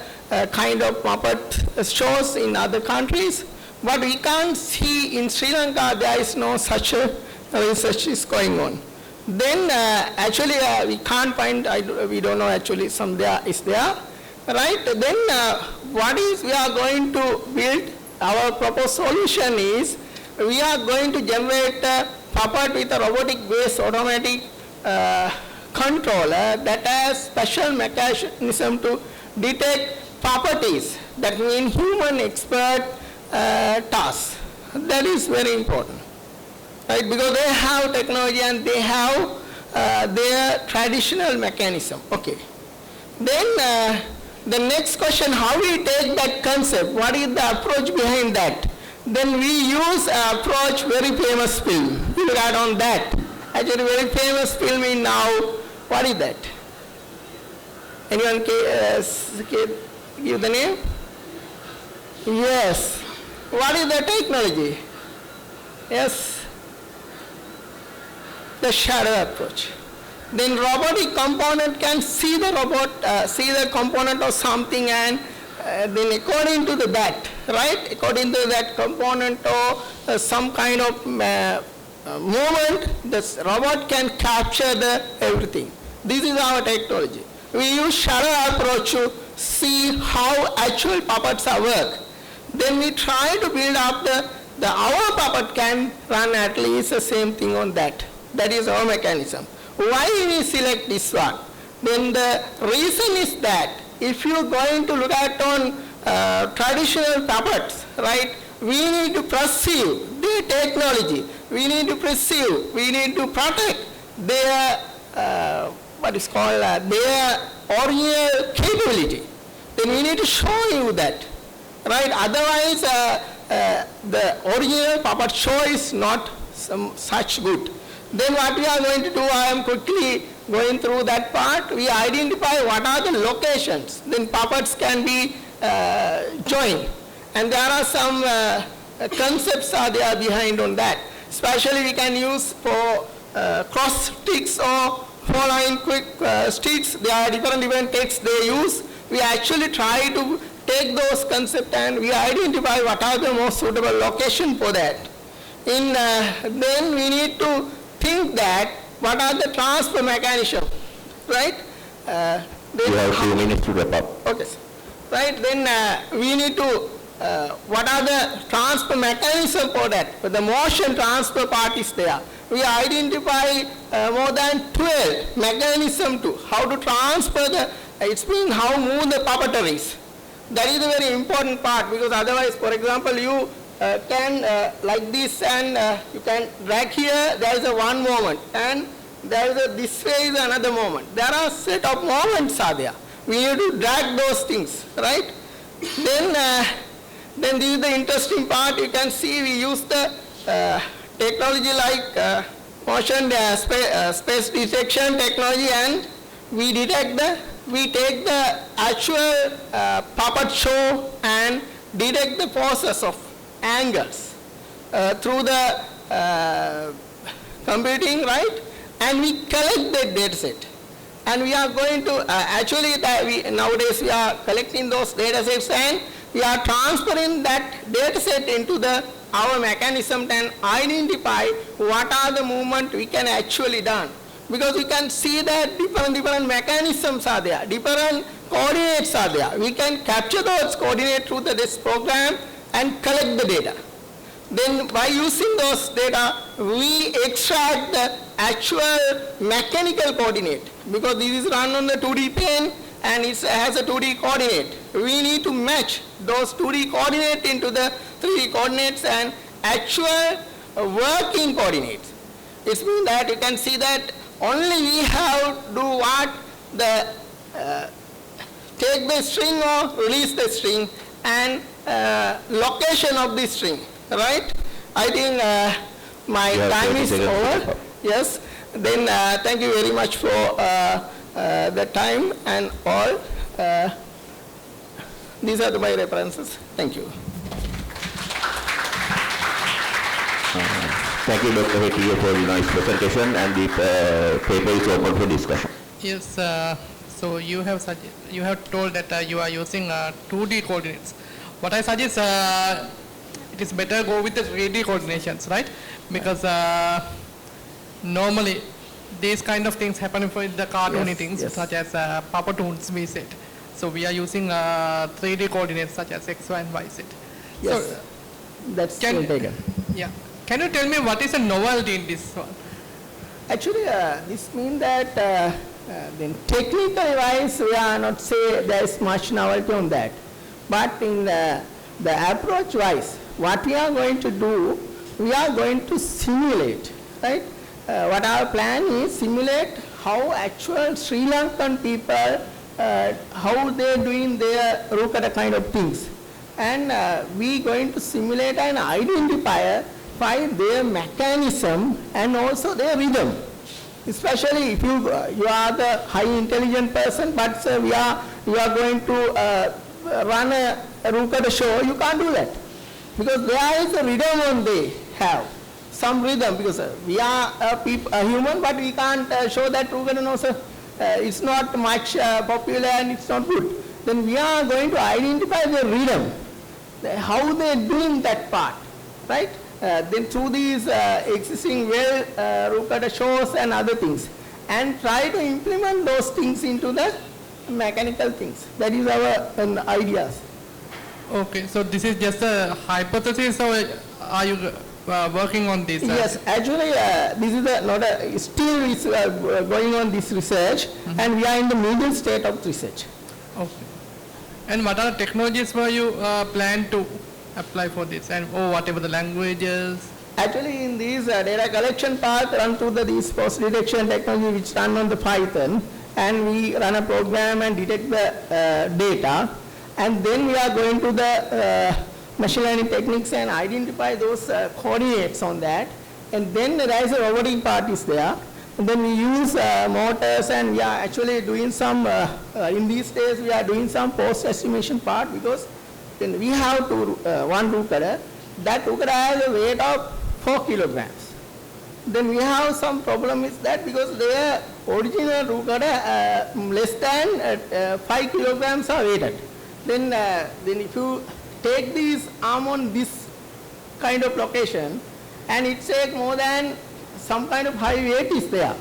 kind of puppet shows in other countries. But we can't see in Sri Lanka there is no such a research is going on. Then actually we can't find, we don't know actually some there is there. Right, then what is we are going to build, our proposed solution is, we are going to generate a puppet with a robotic based automatic controller that has special mechanism to detect properties, that mean human expert tasks. That is very important, right, because they have technology and they have their traditional mechanism. Okay. Then the next question, how we take that concept, what is the approach behind that? Then we use an approach, very famous film. We will add on that. Actually, very famous film in now, what is that? Anyone give the name? Yes. What is the technology? Yes. The shadow approach. Then robotic component can see the robot, see the component of something, and then according to that, right, according to that component or some kind of moment, the robot can capture everything. This is our technology. We use shadow approach to see how actual puppets are work. Then we try to build up our puppet can run at least the same thing on that. That is our mechanism. Why we select this one? Then the reason is that if you're going to look at on traditional puppets, right, we need to perceive their technology. We need to perceive, we need to protect their, their original capability. Then we need to show you that, right? Otherwise, the original puppet show is not such good. Then what we are going to do, I am quickly going through that part. We identify what are the locations. Then puppets can be joined. And there are some concepts are there behind on that. Especially we can use for cross sticks or four-line quick sticks. There are different texts they use. We actually try to take those concepts and we identify what are the most suitable location for that. Then we need to think that what are the transfer mechanism, right? You have 2 minutes to wrap up. Okay, sir. Right, then we need to, what are the transfer mechanism for that? For the motion transfer part is there. We identify more than 12 mechanism to how to transfer it's mean how move the puppetries. That is a very important part because otherwise, for example, you can like this and you can drag here, there is a one moment and there is this way is another moment. There are set of moments are there. We need to drag those things, right? Then this is the interesting part. You can see we use the technology like motion space detection technology and we detect we take the actual puppet show and detect the process of angles through the computing, right? And we collect the data set. And we are going to, nowadays we are collecting those data sets and we are transferring that data set into our mechanism and identify what are the movement we can actually done. Because we can see that different mechanisms are there, different coordinates are there. We can capture those coordinates through this program and collect the data. Then by using those data, we extract the actual mechanical coordinate because this is run on the 2D plane and it has a 2D coordinate. We need to match those 2D coordinates into the 3D coordinates and actual working coordinates. It means that you can see that only we have to do what take the string or release the string and location of the string. Right? I think my time is over. Yes. Then thank you very much for the time and all. These are my references. Thank you. Thank you, Dr. Hettige, for the nice presentation and the paper is open for discussion. Yes. So you have told that you are using 2D coordinates. What I suggest. It is better go with the 3D coordinations, right? Because normally these kind of things happen for the cartoony things such as puppetoons we said. So we are using 3D coordinates such as X, Y and Y Z. Yes, so, that's taken. Yeah. Can you tell me what is the novelty in this one? Actually, this means that then technically wise we are not say there is much novelty on that. But in the approach wise, what we are going to do, we are going to simulate, right? What our plan is simulate how actual Sri Lankan people, how they doing their Rukata kind of things. And we going to simulate and identify their mechanism and also their rhythm. Especially if you are the high intelligent person, but you are going to run a Rukata show, you can't do that. Because there is a rhythm they have, some rhythm, because we are a human, but we can't show that Rukata also, it's not much popular and it's not good. Then we are going to identify the rhythm, how they are doing that part, right? then through these existing root cutter shows and other things, and try to implement those things into the mechanical things. That is our ideas. Okay, so this is just a hypothesis, or are you working on this? Yes, actually this is still going on this research, and we are in the middle state of research. Okay. And what are the technologies where you plan to apply for this, and whatever the languages? Actually, in this data collection part run through these post detection technology which run on the Python, and we run a program and detect the data, and then we are going to the machine learning techniques and identify those coordinates on that, and then there is a robotic part is there, and then we use motors, and we are actually doing some in these days we are doing some post estimation part, because then we have one root cutter. That root cutter has a weight of 4 kilograms. Then we have some problem is that because their original root cutter less than 5 kilograms are weighted. Then if you take this arm on this kind of location, and it takes more than some kind of high weight is there,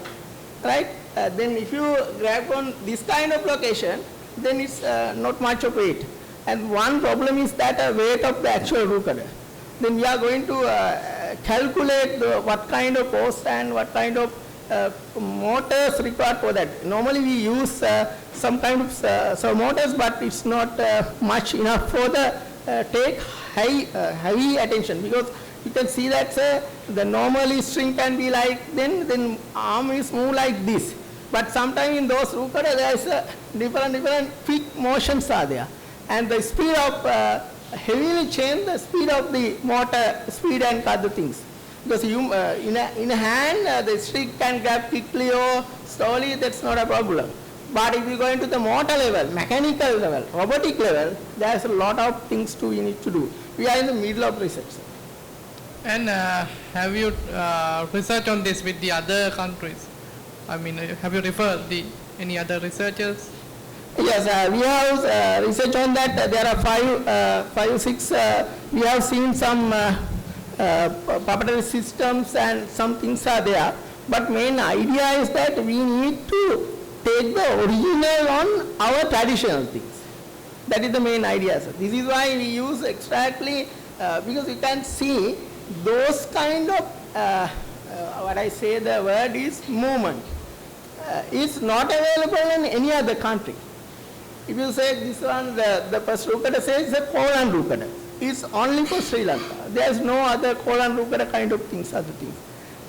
right? Then if you grab on this kind of location, then it's not much of weight. And one problem is that weight of the actual root cutter. Then we are going to calculate what kind of post and what kind of motors required for that. Normally we use some kind of some motors, but it's not much enough for the take heavy attention, because you can see that the normally string can be like then arm is move like this, but sometimes in those root cutter there is different quick motions are there, and the speed of heavily change the speed of the motor speed and other things, because you in a hand the stick can grab quickly or slowly, that's not a problem. But if you go into the motor level, mechanical level, robotic level, there's a lot of things we need to do. We are in the middle of research. And have you researched on this with the other countries? I mean, have you referred any other researchers? Yes, we have research on that. There are five, six. We have seen some puppetry systems and some things are there. But main idea is that we need to take the original on our traditional things. That is the main idea, sir. This is why we use exactly, because you can see those kind of, what I say the word is movement, is not available in any other country. If you say this one, the first root cutter says the colon root cutter. It's only for Sri Lanka. There is no other colon root cutter kind of things, other things.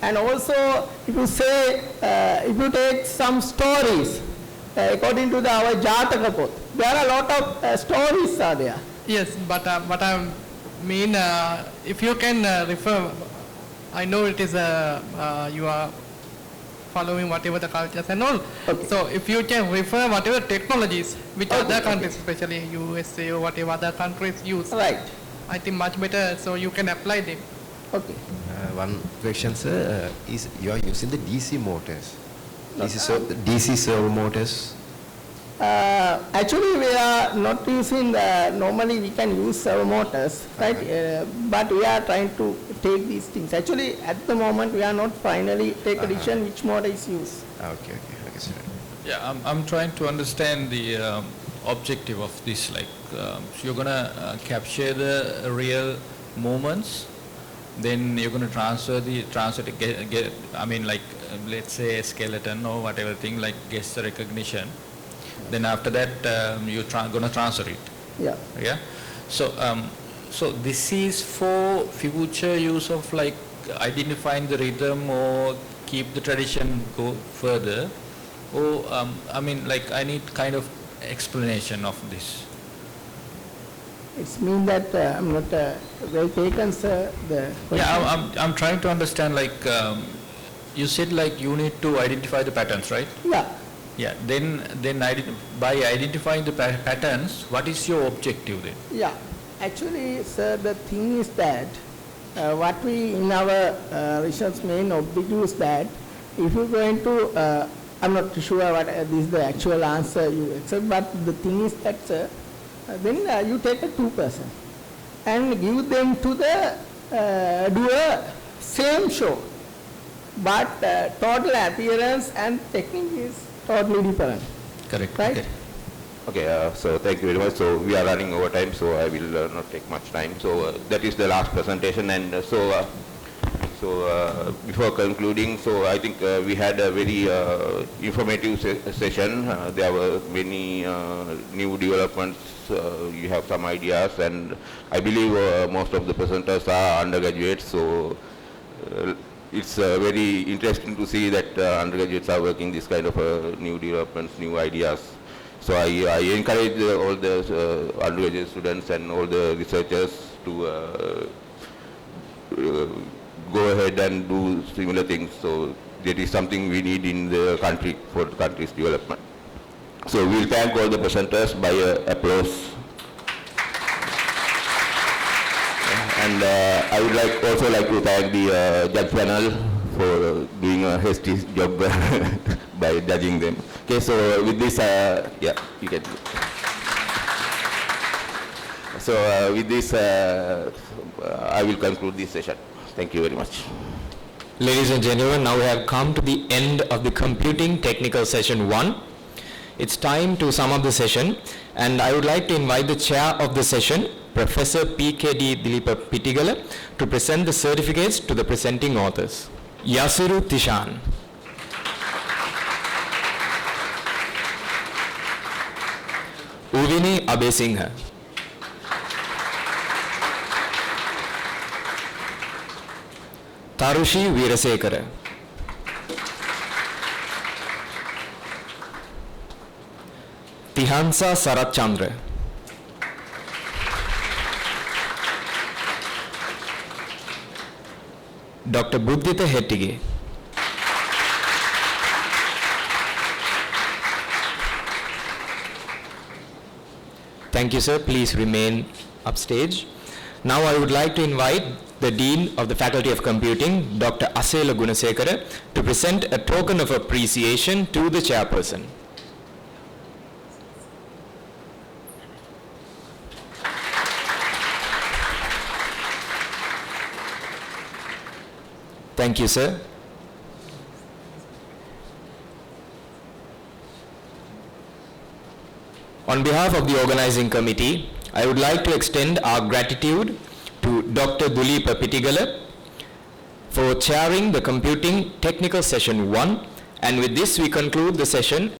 And also, if you say, if you take some stories, according to our Jayathilake, there are a lot of stories are there. Yes, but what I mean, if you can refer, I know it is you are following whatever the cultures and all. Okay. So if you can refer whatever technologies which other countries, especially USA or whatever other countries use, right? I think much better, so you can apply them. Okay. One question, sir, is you are using the DC motors. DC servo motors. Actually, we are not using normally we can use servo motors, right? But we are trying to take these things. Actually, at the moment, we are not finally take a decision which motor is used. Okay, sir. Yeah, I'm trying to understand the objective of this. Like, so you're gonna capture the real movements, then you're gonna transfer to get. I mean, like, let's say a skeleton or whatever thing, like gesture recognition. Then after that, you're gonna transfer it. Yeah. Yeah. So, so this is for future use of like identifying the rhythm or keep the tradition go further. Or I mean, like I need kind of explanation of this. It's mean that I'm not well taken, sir. Yeah, I'm trying to understand. Like you said, like you need to identify the patterns, right? Yeah. Yeah. Then by identifying the patterns, what is your objective then? Yeah. Actually, sir, the thing is that what we in our research main objective is that if you're going to, I'm not sure what this is the actual answer you accept, but the thing is that, sir, then you take a 2% and give them to the do a same show, but total appearance and technique is totally different. Correct. Right? Okay, so thank you very much. So we are running over time, so I will not take much time. So that is the last presentation, and before concluding, so I think we had a very informative session. There were many new developments. You have some ideas, and I believe most of the presenters are undergraduates. So it's very interesting to see that undergraduates are working this kind of new developments, new ideas. So I encourage all the undergraduate students and all the researchers to go ahead and do similar things. So that is something we need in the country for the country's development. So we'll thank all the presenters by applause. And I would also like to thank the judge panel for doing a hasty job by judging them. Okay, so with this, yeah, you can. So with this, I will conclude this session. Thank you very much. Ladies and gentlemen, now we have come to the end of the computing technical session 1. It's time to sum up the session, and I would like to invite the chair of the session, Professor PKD Duleepa Pitigala, to present the certificates to the presenting authors. Yasuru Tishan. Uvini Abeyasinghe. Tarushi Weerasekara. Tihansa Sarathchandra. Dr. Buddhita Hettige. Thank you, sir. Please remain upstage. Now I would like to invite the Dean of the Faculty of Computing, Dr. Asela Goonasekara, to present a token of appreciation to the chairperson. Thank you, sir. On behalf of the organizing committee, I would like to extend our gratitude to Dr. Duleepa Pitigala for chairing the Computing Technical Session 1, and with this we conclude the session.